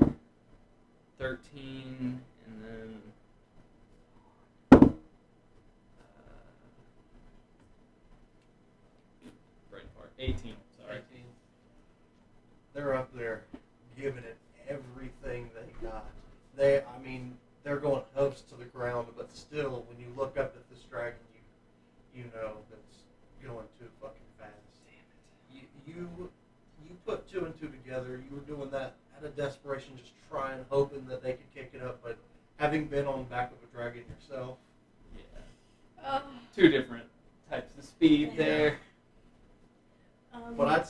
Okay. 13, and then. Brain fart. 18. Sorry. 18. They're up there giving it everything they got. They're going hoofs to the ground, but still, when you look up at this dragon, you know that's going too fucking fast. Damn it. You put two and two together. You were doing that out of desperation, just trying, hoping that they could kick it up, but having been on the back of a dragon yourself, Yeah. Two different types of speed Yeah. there. but I'd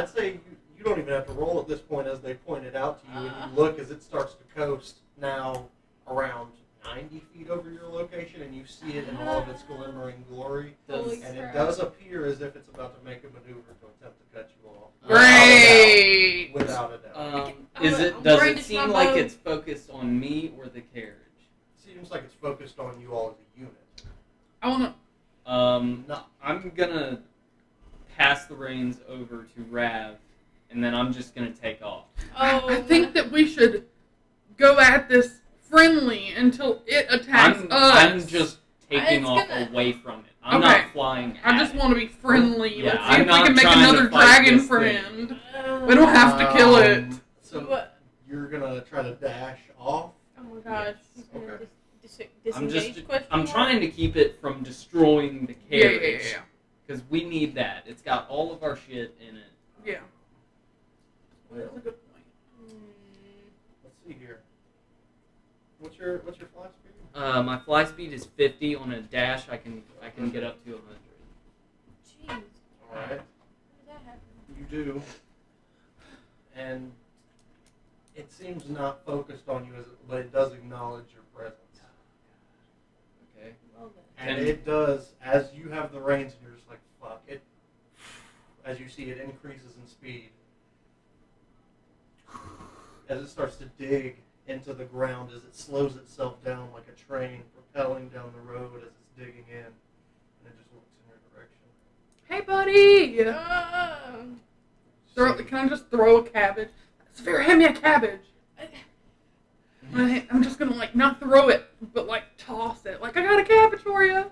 say you don't even have to roll at this point, as they pointed out to you, and you look as it starts to coast now around 90 feet over your location, and you see it in all of its glimmering glory, Holy and crap. it does appear as if it's about to make a maneuver to attempt to cut you off. Great. Without a doubt. I'm Does ready it to seem try like both. it's focused on me or the carriage? Seems like it's focused on you all as a unit. I wanna. No. I'm gonna pass the reins over to Rav, and then I'm just gonna take off. I think that we should go at this friendly until it attacks us. I'm just taking It's off gonna- away from it. I'm Okay. not flying I at just it. want to be friendly. Yeah, Let's see I'm if we not can make trying to another fight dragon this friend. We don't have to kill it. So What? you're gonna try to dash off. Oh my gosh. He's gonna Okay. disengage question I'm mark? trying to keep it from destroying the Yeah, carriage. yeah. Because we need that. It's got all of our shit in it. Yeah. That's a good point. Let's see here. What's your fly speed? My fly speed is 50. On a dash, I can get up to 100. Jeez. All right. How did that happen? You do. And it seems not focused on you, but it does acknowledge your presence. Okay. Well then. And And- it does, as you have the reins and you're just like, fuck it. As you see it increases in speed. As it starts to dig into the ground, as it slows itself down like a train propelling down the road as it's digging in. And it just looks in your direction. Hey, buddy. Can I just throw a cabbage? Sphere, hand me a cabbage. I'm just gonna like not throw it, but like toss it. Like I got a cabbage for you.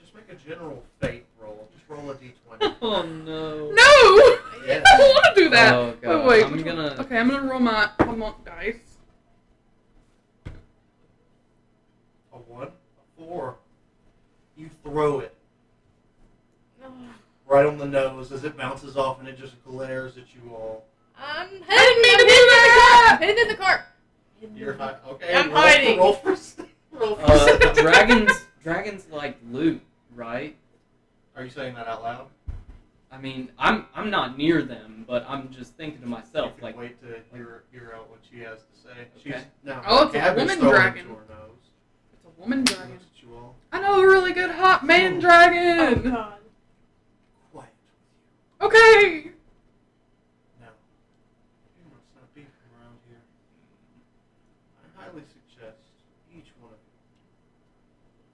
Just make a general fate roll. Just roll a d20. Oh no. No! Yeah. I don't want to do that. Oh god. Wait, I'm gonna. Okay, I'm gonna roll my monk dice. A 1, a 4. You throw it right on the nose as it bounces off and it just glares at you all. I'm heading mean to in do the that! car. Heading in the car. You're okay. I'm hiding. Roll for Dragons like loot, right? Are you saying that out loud? I mean, I'm not near them, but I'm just thinking to myself, You can like, wait to hear out what she has to say. Okay. She's now. Oh, it's a cabbage woman throwing dragon. to her nose. It's a woman She dragon. looks at you all. I know a really good hot man Oh dragon. god. Quiet. Okay. No. You must not be from around here. I highly suggest each one of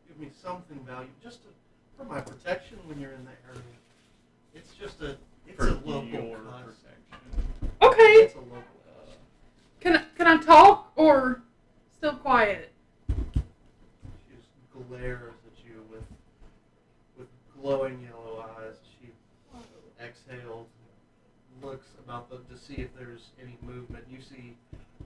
you give me something valuable, just for my protection when you're in the area. It's just a local your cause. protection. Okay. It's a local cause. Can I talk or still quiet? She just glares at you with glowing yellow eyes. She exhales, looks about to see if there's any movement. You see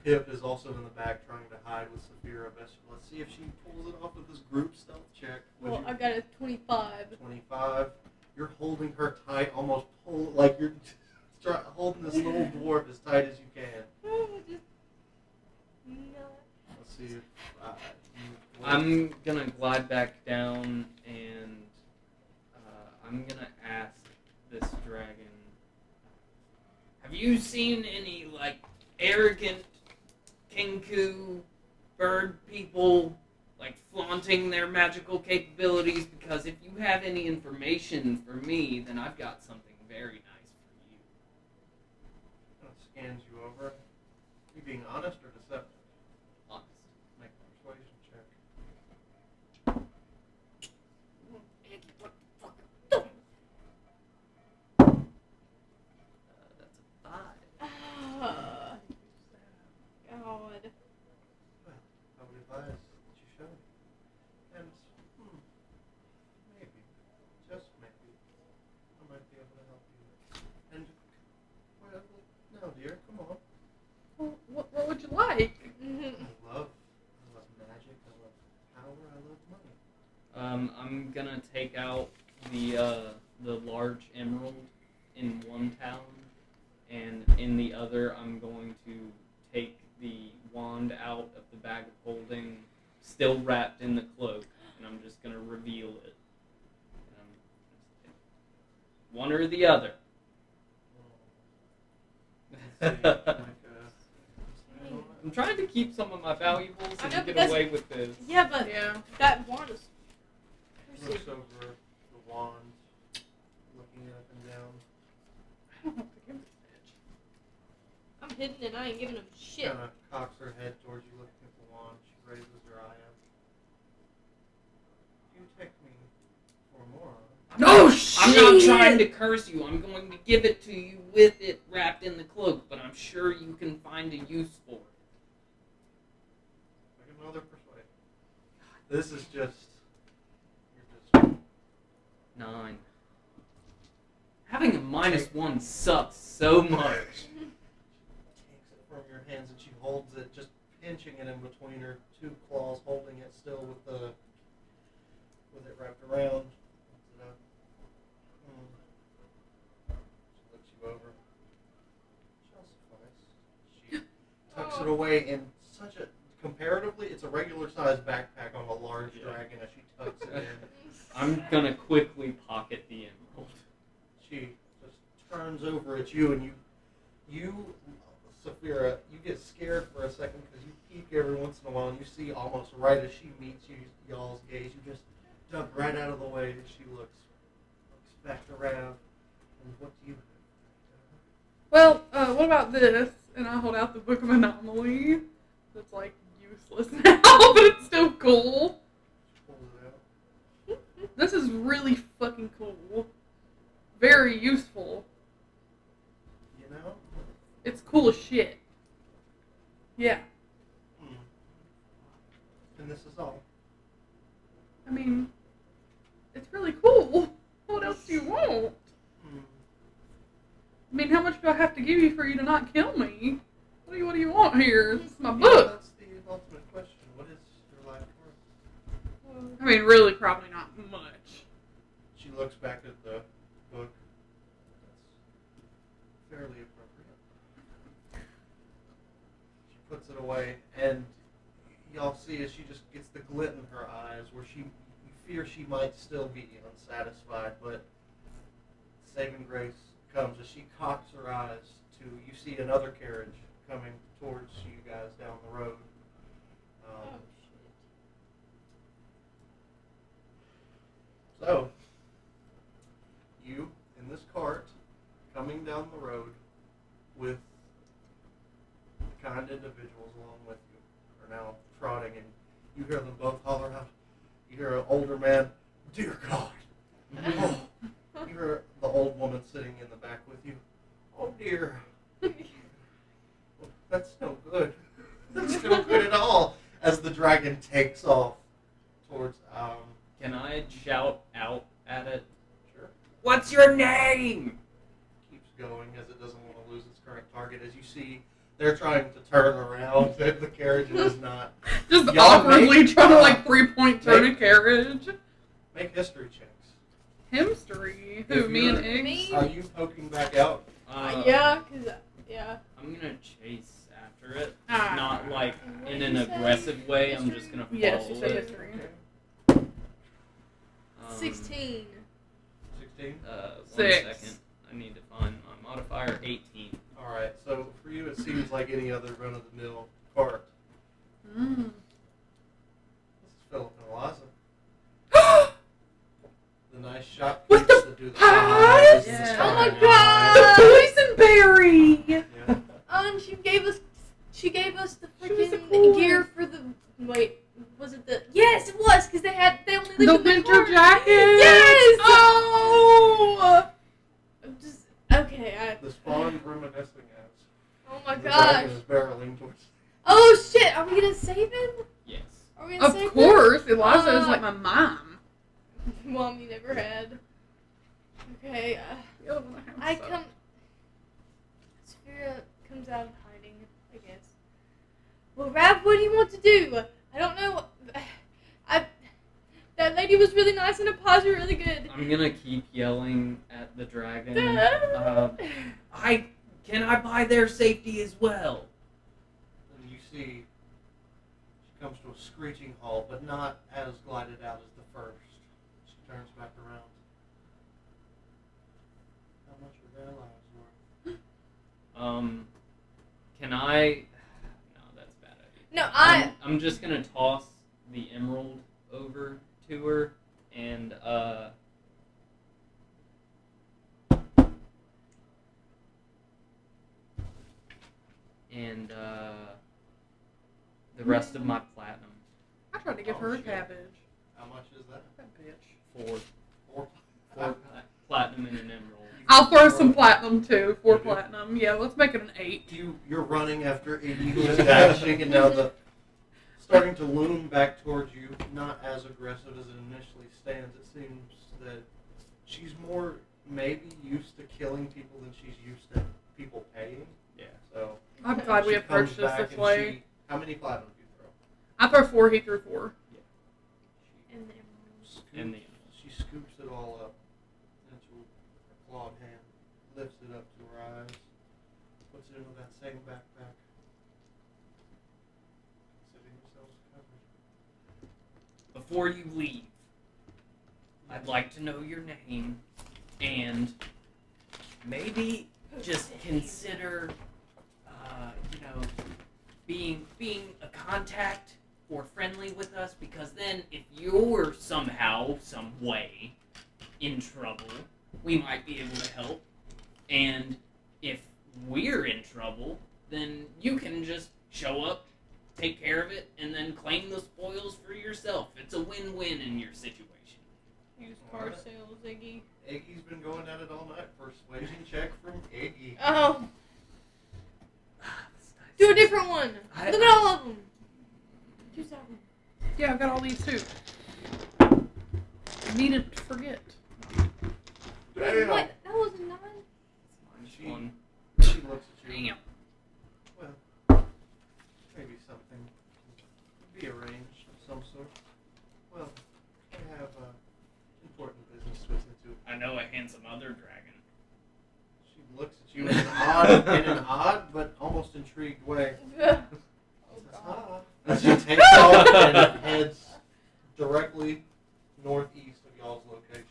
Pip is also in the back trying to hide with Saphira. Let's see if she pulls it off with this group stealth check. Well, I got a 25. 25. You're holding her tight, almost pull like you're holding this little dwarf as tight as you can. Oh, just no. Let's see if I'm gonna glide back down and I'm gonna ask this dragon, have you seen any, like, arrogant Kenku bird people, like, flaunting their magical capabilities? Because if you have any information for me, then I've got something very nice for you. scans you over. You being honest or deceptive? Honest. Make a persuasion check. That's a 5. God. Well, I would advise that you show me. And, maybe, just maybe, I might be able to help you. And, well, no, dear, come on. Well, what would you like? I love magic, I love power, I love money. I'm gonna take out the large emerald in one talon, and in the other I'm going to take the wand out of the bag of holding, still wrapped in the cloak, and I'm just gonna reveal it. One or the other. I'm trying to keep some of my valuables I and know, get but away with this. Yeah, but Yeah. that wand is Looks over the wand, looking it up and down. I don't know if I give this bitch. I'm hidden and I ain't giving him shit. Kind of cocks her head towards you, looking at the wand. She raises her eye up. You take me for a moron. No I'm not shit! trying to curse you. I'm going to give it to you with it wrapped in the cloak, but I'm sure you can find a use for it. Make another persuasion. This is just. You're just. 9. Having a -1 sucks so much. Takes it from your hands and she holds it, just pinching it in between her two claws, holding it still with it wrapped around. Holds it up. She looks you over. Shall suffice. She tucks it away in such a comparatively, it's a regular sized backpack on a large dragon as she tucks it in. I'm gonna quickly pocket the emerald. She just turns over at you, and you, Saphira, you get scared for a second because you peek every once in a while, and you see almost right as she meets you, y'all's gaze, you just duck right out of the way as she looks back around. And what do you have? Well, what about this? And I hold out the Book of Anomaly. That's like useless now, but it's still cool. She pulls it out. This is really fucking cool. Very useful. You know, It's cool as shit. Yeah. don't. I mean, how much do I have to give you for you to not kill me? What do you want here? This is my book. That's the ultimate question. What is your life worth? I mean, really, probably not much. She looks back at the book. That's fairly appropriate. She puts it away, and y'all see as she just gets the glint in her eyes where you fear she might still be unsatisfied, but saving grace comes as she cocks her eyes to, you see another carriage coming towards you guys down the road. So, you in this cart coming down the road with the kind individuals along with you are now trotting, and you hear them both holler out. You hear an older man, "Dear God!" Oh. You hear the old woman sitting in the back with you. "Oh dear." That's no good. That's no good at all. As the dragon takes off towards, Can I shout out at it? Sure. What's your name? Keeps going as it doesn't want to lose its current target. As you see, they're trying to turn around. The carriage is not. Just Y'all awkwardly make, trying to, like, 3-point turn a carriage. Make history checks. Hemstery. Who, If me and you're- Iggs? Me? Are you poking back out? Yeah, yeah. I'm gonna chase after it. Ah. Not like What in did an you say? aggressive way. I'm just gonna follow Yes, you said it. history. 16. 16? 1 6. second. I need to find my modifier. 18. Alright, so for you it seems like any other run-of-the-mill cart. Mm. This is Philip and Eliza. The nice shopkeepers With the that do the pies? pies and the Yeah. Oh my strawberry God! The boysenberry! pies. Yeah. And she gave us the She was the freaking cool gear one. for the was it the yes it was because they only leave The them in winter cart. jacket! Yes! Oh! I'm just okay. The spawn reminiscing as Oh my the gosh! dragon is barreling towards. Oh shit! Are we gonna save him? Yes. Are we gonna Of save course, Eliza is Uh, like my mom. him? Mom, you never had. Okay. The other one I have I so. come. Spirit comes out of hiding, I guess. Well, Rav, what do you want to do? I don't know. That lady was really nice and the paws were really good. I'm gonna keep yelling at the dragon. Can I buy their safety as well? And you see, she comes to a screeching halt, but not as glided out as the first. She turns back around. How much are their lives worth? Can I? No, that's a bad idea. No, I'm just gonna toss the emerald over to her and the rest of my platinum. I tried to give Oh, her a shit. cabbage. How much is that? That bitch. 4 Four. platinum and an emerald. I'll throw some platinum too. 4 platinum. Yeah, let's make it an 8. You're running after Iggy, who is dashing, and now starting to loom back towards you. Not as aggressive as it initially stands. It seems that she's more maybe used to killing people than she's used to people paying. Yeah. So I'm glad we she approached comes this back this and way. how many platinum do you throw? I throw 4, he threw 4. and the emeralds. And the She scoops it all up into her clawed hand, lifts it up to her eyes, puts it into that same backpack. Consider yourselves covered. Before you leave, I'd like to know your name and maybe just consider, being a contact or friendly with us, because then if you're somehow, some way in trouble, we might be able to help. And if we're in trouble, then you can just show up, take care of it, and then claim the spoils for yourself. It's a win-win in your situation. Used car sales, Iggy. Iggy's been going at it all night. Persuasion check from Iggy. Oh, do a different one. Look at all of them. Choose that one. Yeah, I've got all these too. I needed to forget. Damn. What? That was a 9? She, One. she looks at you. Damn. Well, maybe something be arranged of some sort. Well, I have important business to attend to. I know a handsome other dragon. She looks at you in an odd but almost intrigued way. Oh, God. As she takes off and heads directly northeast of y'all's location.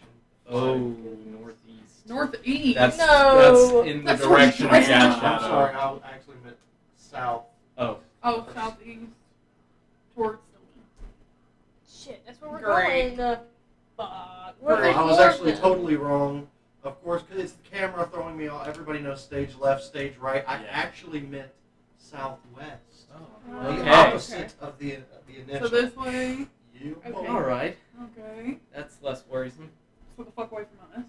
Oh, northeast. Northeast. That's No. in the That's direction of where you Gas went. I'm Shadow. sorry, I actually meant south. Oh. Oh, southeast. Towards Stillben. Shit, that's where we're Great. going. Fuck. Great. I was actually totally wrong. Of course, because it's the camera throwing me off. Everybody knows stage left, stage right. I Yeah. actually meant southwest. Oh. The Okay. opposite of the initial. So this way. You. Okay. All right. Okay. That's less worrisome. So the fuck away from us.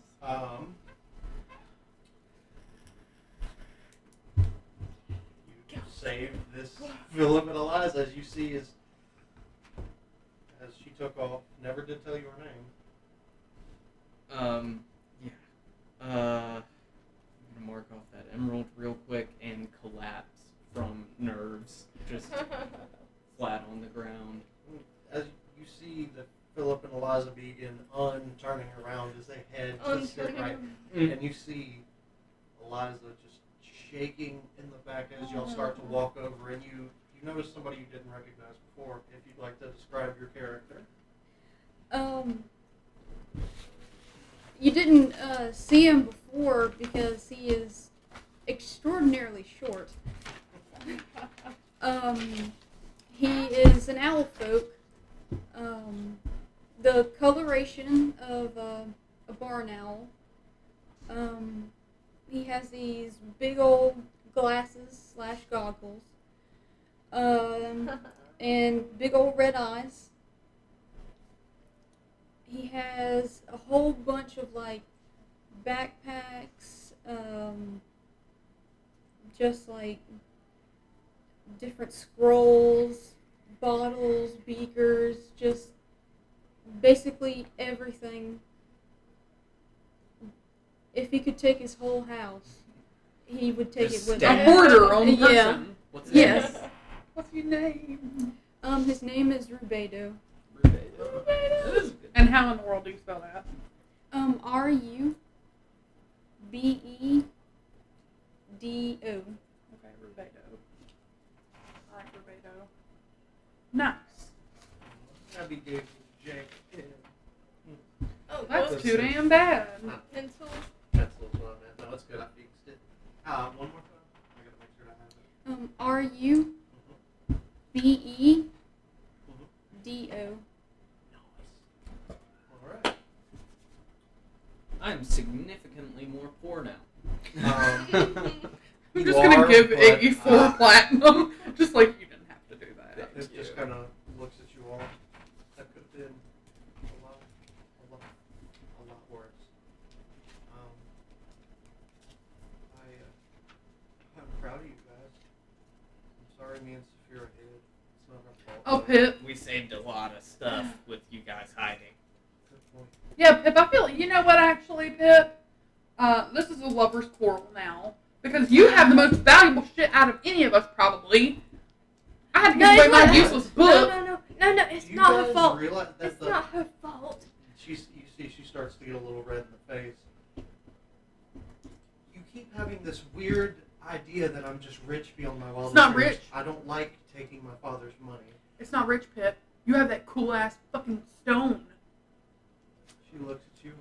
You saved this Philip and Eliza, as you see, as she took off. Never did tell your name. Yeah. I'm gonna mark off that emerald real quick and collapse from nerves, just flat on the ground. As you see that Philip and Eliza begin turning around as they head to the sit right, and you see Eliza just shaking in the back as y'all start to walk over, and you notice somebody you didn't recognize before. If you'd like to describe your character. You didn't see him before because he is extraordinarily short. He is an owl folk. The coloration of a barn owl. He has these big old glasses / goggles. And big old red eyes. He has a whole bunch of like backpacks, just like different scrolls, bottles, beakers, just basically everything. If he could take his whole house, he would take Just it with stack him. A hoarder on person. Yeah. What's his Yes. What's your name? His name is Rubedo. name? That is good. And how in the world do you spell that? Rubedo. Okay, Rubedo. Alright, Rubedo. Nice. Abigail Jake. Oh, That's Let's too see. damn bad. Pencil. That's what I meant. No, it's good. I fixed it. One more time. I gotta make sure I have it. Rubedo. All right. I'm significantly more poor now. I'm You just gonna are, give but, Iggy 4 platinum. Just like you didn't have to do that. It just kind of looks at you all. That could have been a lot worse. I'm proud of you guys. I'm sorry me and Saphira hid. It's not our fault. Oh, Pip. We saved a lot of stuff with you guys hiding. Good point. Yeah, Pip, I feel, you know what actually, Pip? This is a lover's quarrel now. Because you have the most valuable shit out of any of us, probably. I had to give away my useless book. No, it's Do you not her guys fault. realize that It's not her fault. you see she starts to get a little red in the face. You keep having this weird idea that I'm just rich beyond my wildest not dreams. rich. I don't like taking my father's money. It's not rich, Pip. You have that cool ass fucking stone. She looks at you.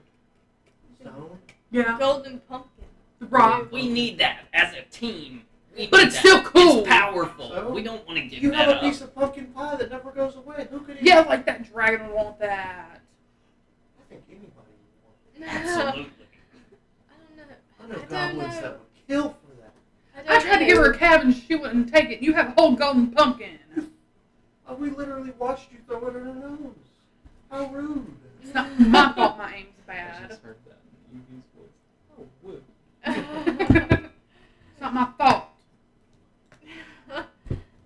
Stone? Yeah. Golden pumpkin. The rock. We need that as a team. We But need it's that. still cool. It's powerful. So? We don't want to give You that have a up. piece of pumpkin pie that never goes away. Who could eat Yeah, it? like that dragon would want that. I think anybody would want Absolutely. I don't know. it. I know goblins that would kill for that. I tried to give her a cabin, she wouldn't take it. You have a whole golden pumpkin. Oh, we literally watched you throw it in her nose. How rude. It's not my fault my aim's I bad. just heard that in Evie's voice. Oh, wood. It's not my fault.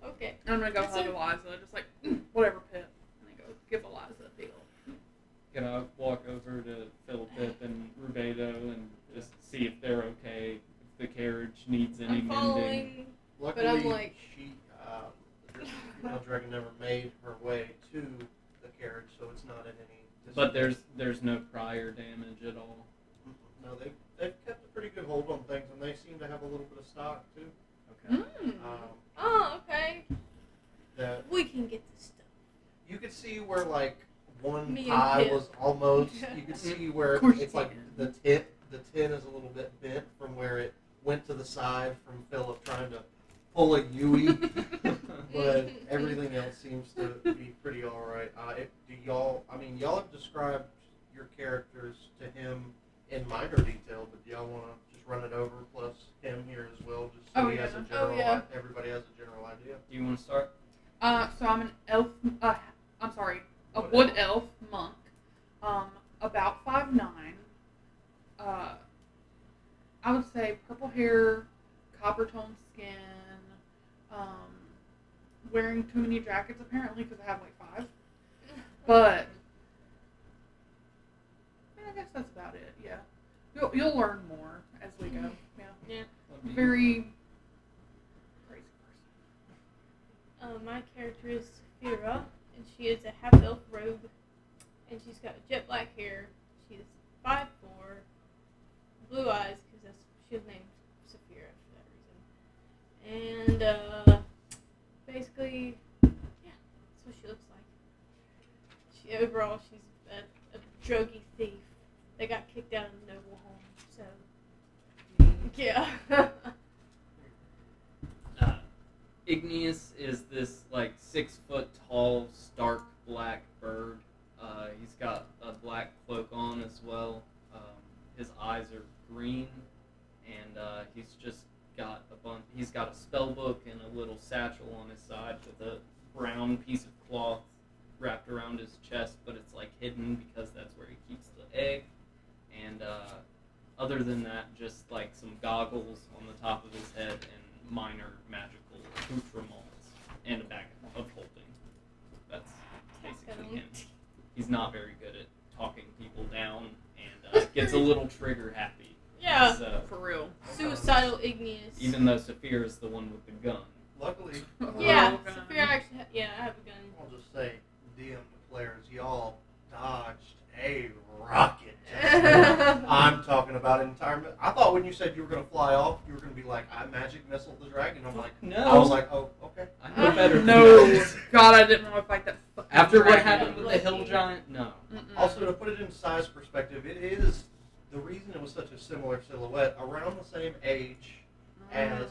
Okay. I'm gonna go That's hug it. Eliza, just like, whatever, Pip. And then go give Eliza a deal. Can I walk over to Philip and Rubedo and a little bit of stock too. Okay. Oh, okay. That We can get this stuff. you could see where like one Me and pie Pip. was almost. You could see where Of course it's you like can. the tin is a little bit bent from where it went to the side from Philip trying to pull a Yui, but everything else seems to be pretty all right. Do y'all? I mean, y'all have described your characters to him in minor detail, but do y'all want to just run it over plus him here as well, just so Oh, he has yeah. a general. yeah. Everybody has a general idea. Do you want to start? So I'm an elf. I'm sorry, a Wood wood elf monk. About 5'9". I would say purple hair, copper toned skin. Wearing too many jackets apparently because I have like 5. But I guess that's about it. Yeah, you'll learn more as we go. Yeah, Yeah. very crazy person. My character is Saphira, and she is a half-elf rogue, and she's got jet black hair. She's 5'4", blue eyes, because she was named Saphira for that reason. And basically, yeah, that's what she looks like. Overall, she's a druggy thief that got kicked out of the noble home. So, yeah. Igneous is this like 6 foot tall, stark black bird. He's got a black cloak on as well. His eyes are green, and he's just got he's got a spell book and a little satchel on his side with a brown piece of cloth wrapped around his chest, but it's like hidden because that's where he keeps the egg. And other than that, just like some goggles on the top of his head and minor magical accoutrements and a bag of holding. That's basically him. He's not very good at talking people down and gets a little trigger happy. Yeah. So, For real. Suicidal Igneous. even though Saphir is the one with the gun. Luckily, Yeah, Oh, Saphira actually. I have a gun. I'll just say, DM to players, y'all dodged a rocket. I'm talking about entire. I thought when you said you were going to fly off, you were going to be like, I magic missile the dragon. I'm like, No. I was like, oh, okay. I know better than No, that. God, I didn't want to fight that fucking After what dragon. happened with the hill giant, no. Mm-mm. Also, to put it in size perspective, it is the reason it was such a similar silhouette, around the same age as.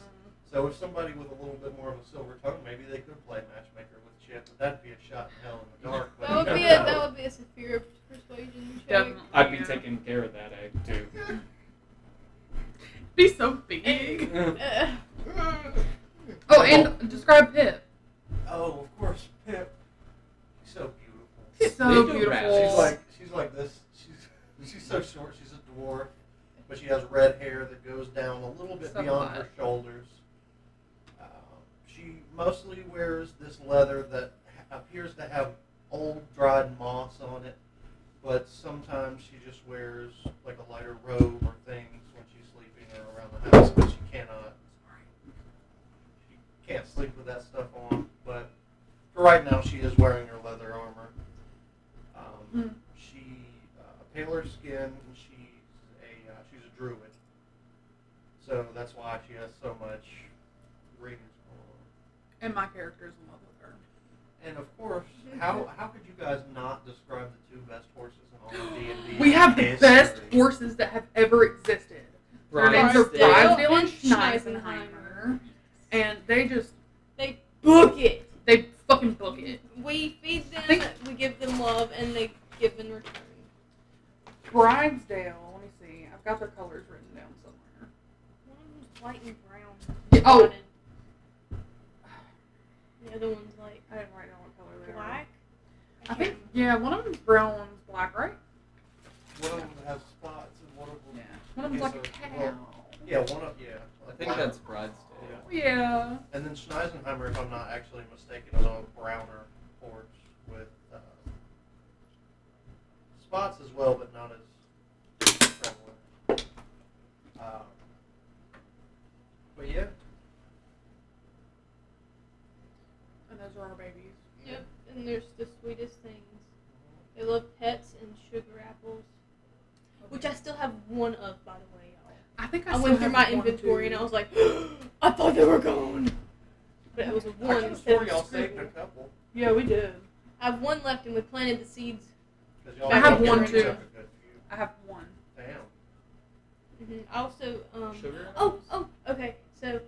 So if somebody with a little bit more of a silver tongue, maybe they could play matchmaker with Chip, but that'd be a shot in hell in the dark. But That would you be never a know. Saphira persuasion check. Definitely. I'd be Yeah. taking care of that egg too. Be so big. Uh, Oh, and describe Pip. Oh, of course, Pip. She's so beautiful. He's so Little beautiful. rat. She's like this. She's so short. She's a dwarf, but she has red hair that goes down a little bit So beyond hot. her shoulders. She mostly wears this leather that appears to have old dried moss on it, but sometimes she just wears like a lighter robe or things when she's sleeping or around the house, but she can't sleep with that stuff on. But for right now, she is wearing her leather armor. She paler skin. And she's a druid, so that's why she has so much rings going on. And my character's in love with her. And of course, how could you guys not describe the 2 best horses in all of D&D? We have the history? best horses that have ever existed. Their names are Brydesdale Brydesdale and and Schneisenheimer. And they book it. they fucking book it. We feed them, think- we give them love, and they give in return. Brydesdale, let me see. I've got their colors written down somewhere. One of them's white and brown. Yeah, oh. Spotted. The other one's like I didn't write down what color they were. black. I think, yeah, one of them's brown, one's black, right? One of them has spots, and one of them. Yeah. One of them's is like a a- cow. Yeah, one of I think that's Brydesdale. Yeah. And then Schneisenheimer, if I'm not actually mistaken, is a browner horse with spots as well, but not as prevalent. But yeah, And those are our babies. Yep, and they're the sweetest things. They love pets and sugar apples, which I still have one of, by the way, y'all. I I think I still went through have my one, inventory too. and I was like, I thought they were gone. But it was a I one could have instead swore of y'all a saved a scribble. couple. Yeah, we did. I have one left and we planted the seeds. 'Cause y'all I have both one, took too. a good few. I have one. Damn. I also, Sugar? oh, okay. So,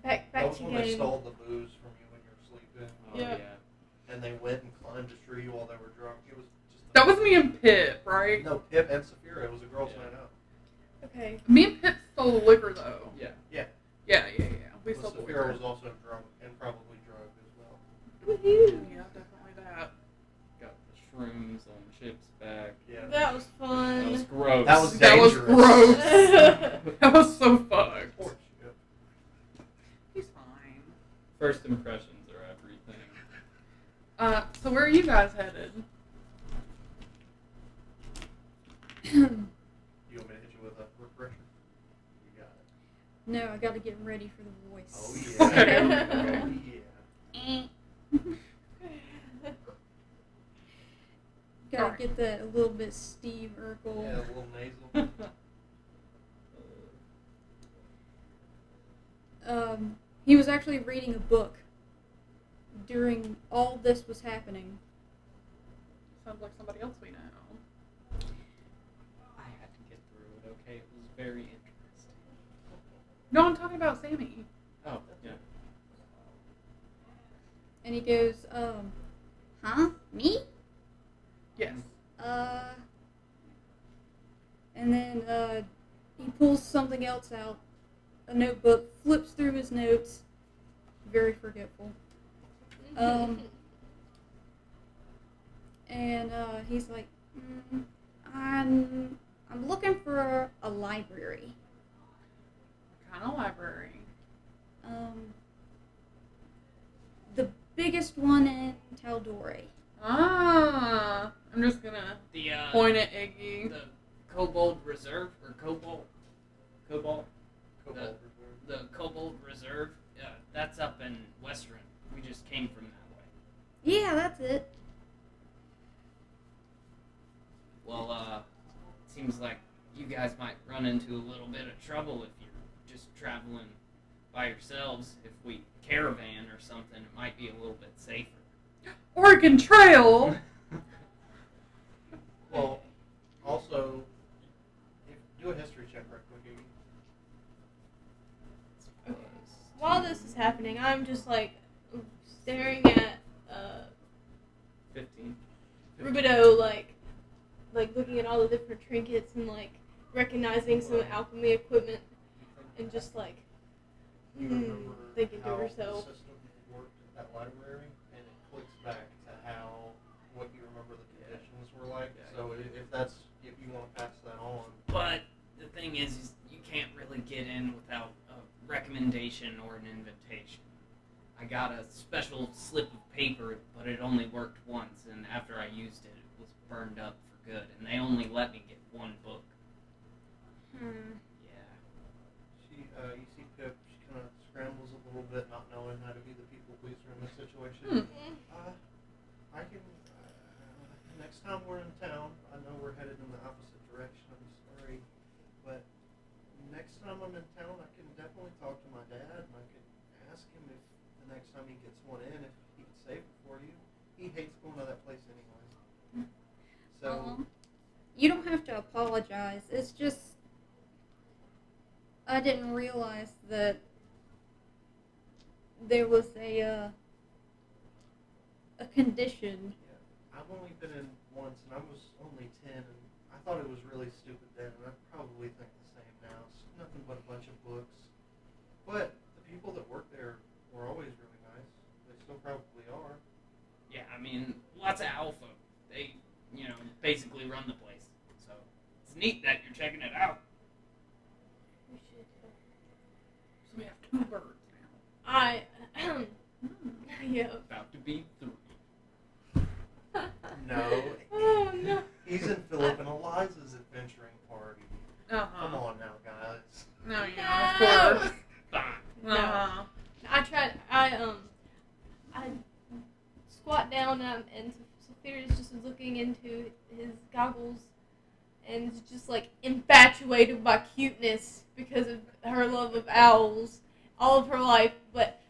back That was to when they game. stole the booze from you when you were sleeping. Oh, Yeah. yeah. And they went and climbed a tree while they were drunk. It was just That was me and Pip, right? No, Pip and Saphira. It was a girls' Yeah. night out. Okay. Me and Pip stole the liquor, though. Yeah. Yeah. We But stole the Saphira liquor. was also drunk and probably drugged as well. Woohoo! Yeah, definitely that. Got the shrooms on Chip's back. Yeah. That was That was fun. gross. That was That was dangerous. gross. That was so fucked. Poor Chip. He's fine. First impressions are everything. So where are you guys headed? You want me to hit you with a refresher? You got it. No, I gotta get ready for the voice. Oh, Okay. yeah. Oh, yeah. Gotta Alright. get that a little bit Steve Urkel. Yeah, a little nasal. He was actually reading a book during all this was happening. Sounds like somebody else we know. I had to get through it, okay? It was very interesting. No, I'm talking about Sammy. Oh, yeah. And he goes, huh? Me? Yes. And then, he pulls something else out, a notebook, flips through his notes, very forgetful. And, he's like, I'm looking for a library. What kind of library? The biggest one in Taldore. Ah, I'm just gonna The, point at Iggy. the Kobold Reserve, or Cobalt? Cobalt? Cobalt The- Reserve. The Kobold Reserve, that's up in Western. We just came from that way. Yeah, that's it. Well, seems like you guys might run into a little bit of trouble if you're just traveling by yourselves. If we caravan or something, it might be a little bit safer. Oregon Trail. Well, also, do a history check right quick, Iggy. While this is happening, I'm just like staring at 15. Rubido, like looking at all the different trinkets and like recognizing some alchemy equipment and just like You remember thinking to how herself. the system worked at that library, and it clicks back to what you remember the conditions were like. Yeah. So if you want to pass that on, But the thing is you can't really get in without a recommendation or an invitation. I got a special slip of paper, but it only worked once, and after I used it, it was burned up for good, and they only let me get one book. Yeah. you see Pip, she kind of scrambles a little bit, not knowing how to be the people pleaser in this situation. I can. Next time we're in town, I know we're headed in the opposite direction. I'm sorry, but next time I'm in town, I can definitely talk to my dad, and I can ask him if the next time he gets one in, if he can save it for you. He hates going to that place anyway. So You don't have to apologize. It's just I didn't realize that there was a condition. I've only been in once, and I was only 10, and I thought it was really stupid then, and I probably think the same now. It's nothing but a bunch of books. But the people that work there were always really nice. They still probably are. Yeah, I mean, lots of alpha. They, basically run the place. So it's neat that you're checking it out. So we have 2 birds now. I yeah. About to be 3. No. Oh no. He's in Philip and Eliza's adventuring party. Come on now, guys. No, yeah, No. of course. Fine. Uh-huh. I squat down and Sophia's just looking into his goggles and is just like infatuated by cuteness because of her love of owls all of her life, but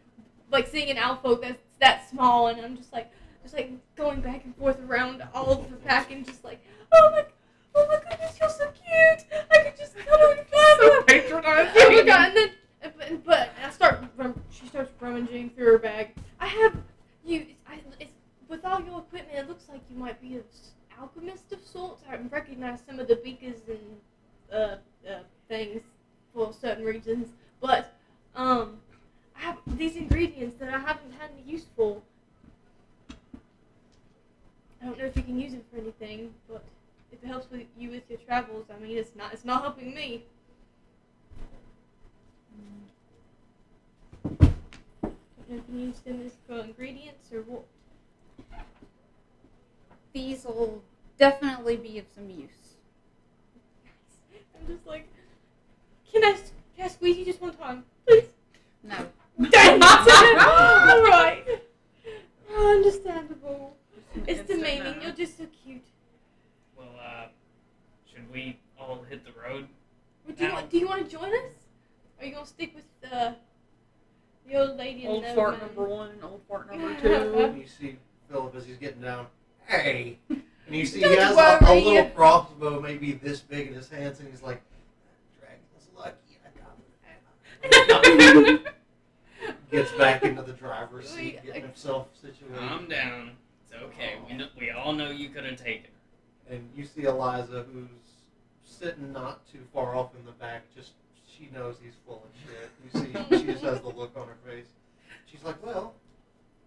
like seeing an owl folk that's that small, and I'm just like going back and forth around all of the pack and just like, oh my goodness, you're so cute. I could just cuddle and fly. So patronizing. Oh my god! And then, but she starts rummaging through her bag. I have you. It's with all your equipment. It looks like you might be an alchemist of sorts. I recognize some of the beakers and things for certain regions, but I have these ingredients that I haven't had any use for. I don't know if you can use them for anything, but if it helps with you with your travels, I mean, it's not helping me. I don't know if you can use them as for ingredients or what. These will definitely be of some use. I'm just like, can I squeeze you just one time, please? No. Dang it! All right. Oh, understandable. It's demeaning. You're just so cute. Well, should we all hit the road? Do you want to join us? Or are you gonna stick with the old lady and Old the fart man? number 1 and old fart number And 2. you see Philip as he's getting down. Hey! And you see Don't he has a worry. little crossbow maybe this big in his hands, and he's like, "Dragon's lucky I got it." Gets back into the driver's seat, getting himself situated. Calm down. It's okay. We all know you could have taken her. And you see Eliza, who's sitting not too far off in the back, just she knows he's full of shit. You see, she just has the look on her face. She's like, well,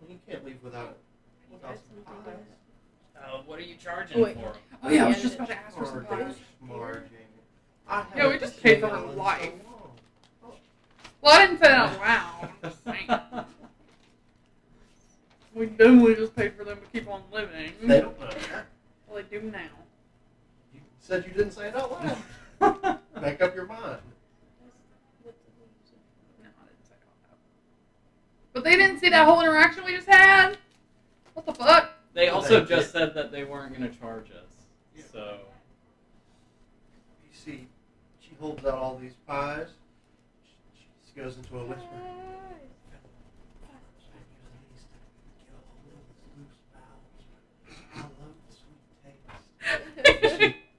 you can't leave without some pies. What are you charging Wait. for? Oh yeah, I was just about to ask for some Marging. pies. Marging. I Yeah, we haven't just paid seen for her Ellen in so life. long. Well, I didn't say that out loud. I'm just saying. We definitely just paid for them to keep on living. They don't know that. Well, they do now. You said you didn't say it out loud. Make up your mind. No, I didn't say it out loud. But they didn't see that whole interaction we just had? What the fuck? They Well, also they just did. said that they weren't going to charge us. Yeah. So, You see, she holds out all these pies. She goes into a whisper.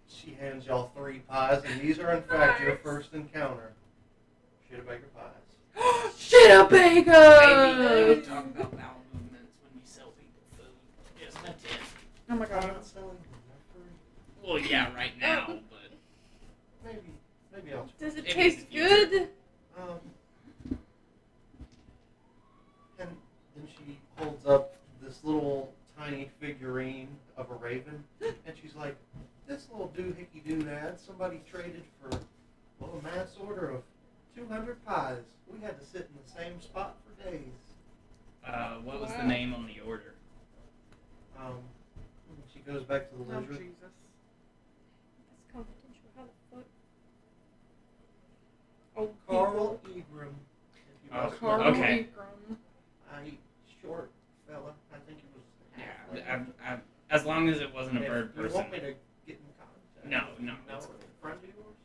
She hands y'all 3 pies, and these are in fact your first encounter. Shitabaker pies. Shit, maybe bacon! talk about bowel movements when you sell people food. Isn't that it? Oh my I'm god. not selling them. They're free. Well, yeah, right now, but Maybe I'll. Does it Maybe taste in the future. good? And then she holds up this little tiny figurine of a raven, and she's like, "This little doohickey-doonad, somebody traded for a mass order of 200 pies. We had to sit in the same spot for days." what was the Wow. name on the order? She goes back to the Oh, lizard. Jesus. That's confidential. How the fuck? Old Carl people. Egram. If you Oh, must Carl know. Okay. Egram. Short fella. I think it was. Yeah, as long as it wasn't a If bird you person. want me to get in contact? No, no, No, it's- a friend of yours?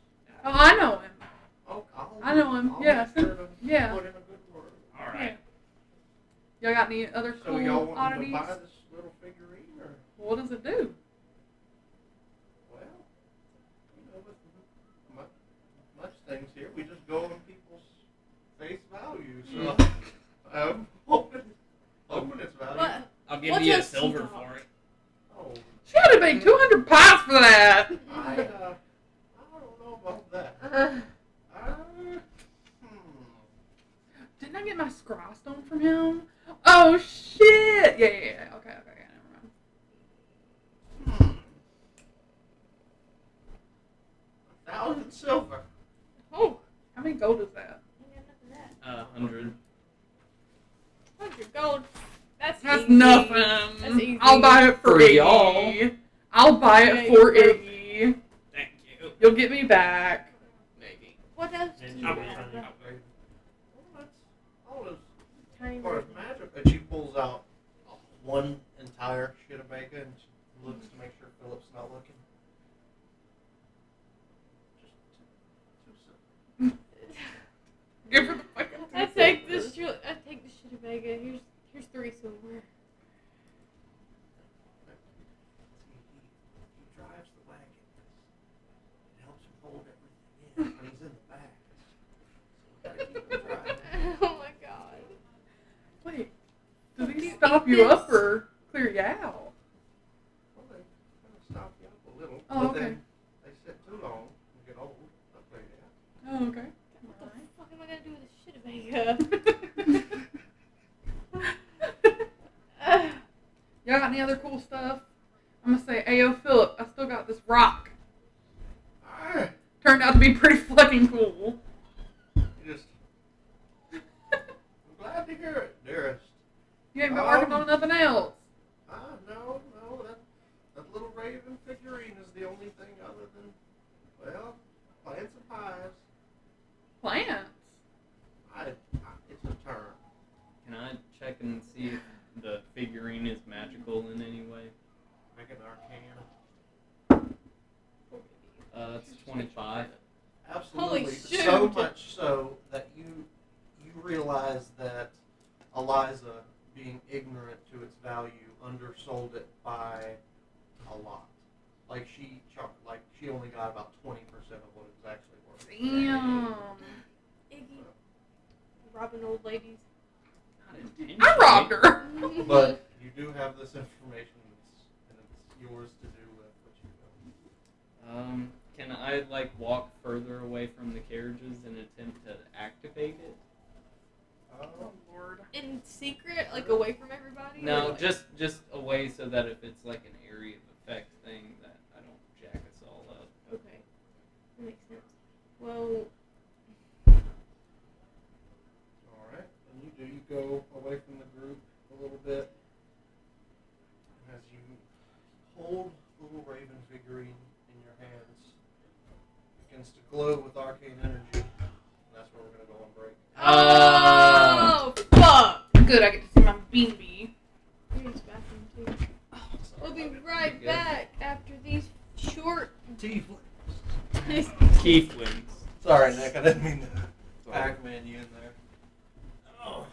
Oh, I know him. Oh, I know him, I'll yeah. make sure to Yeah. put in a good word. All right. Y'all got any other So cool y'all want me oddities? to buy this little figurine, or What does it do? well, with much things here, we just go on people's face value. So I'm hoping it's valuable. What? I'll give What's you a a silver sea for it. Oh, She had to pay 200 pies for that. I don't know about that. Didn't I get my scry stone from him? Oh shit! Yeah. Okay, never mind. 1,000 silver. Oh, How many gold is that? I got enough of that. 100. 100 gold. That's That's easy. nothing. That's easy. I'll buy it for For Iggy. y'all. I'll buy it for Yeah, Iggy. Thank you. You'll get me back. Maybe. What else do And you you will. have? Well, that's all as Tiny far as version. magic. And she pulls out one entire shit of bacon and she looks to make sure Philip's not looking. Just two stop you up or clear you out? Well, they kind of stop you up a little. Oh, but okay. then they sit too long and get old. They'll clear you out. Oh, okay. What the fuck am I gonna do with this shit Vega? Y'all got any other cool stuff? I'm gonna say, Ayo Philip, I still got this rock. Alright. Turned out to be pretty fucking cool. You just. I'm glad to hear it, dearest. You ain't been working on nothing else. No. That little raven figurine is the only thing other than, well, plants and pies. Plants. It's a term. Can I check and see if the figurine is magical in any way? Make an arcana. It's 25. Absolutely. Holy shit. So much so that you realize that Eliza, being ignorant to its value, undersold it by a lot. Like she only got about 20% of what it was actually worth. Damn. Iggy. Robbing old ladies. Not intentionally. I robbed her. But you do have this information, and it's yours to do with what you will. Can I walk further away from the carriages and attempt to activate it? Oh, Lord. In secret, away from everybody? No, or, just away so that if it's an area of effect thing, that I don't jack us all up. Okay. That makes sense. Well, Alright, and you go away from the group a little bit. And as you hold the little raven figurine in your hands, it begins to glow with arcane energy. And that's where we're going to go on break. oh, fuck! Good, I get to see my beanie. Use bathroom too. We'll be right back after these short. Keithlings. Sorry, Nick, I didn't mean to Pac-Man you in there. Oh.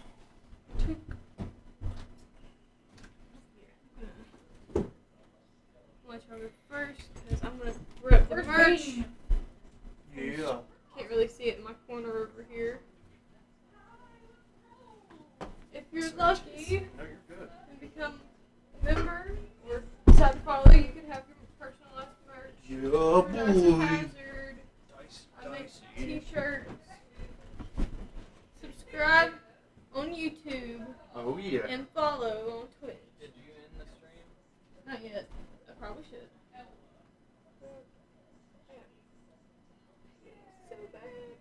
Watch over first, because I'm gonna rip the merch. Yeah. Can't really see it in my corner over here. If you're lucky No, you're good. and become a member or decide to follow, you can have your personalized merch. Yeah, Progressive boy. Hazard. Dicey, I make dicey. t-shirts. Subscribe on YouTube Oh, yeah. and follow on Twitch. Did you end the stream? Not yet. I probably should. So bad.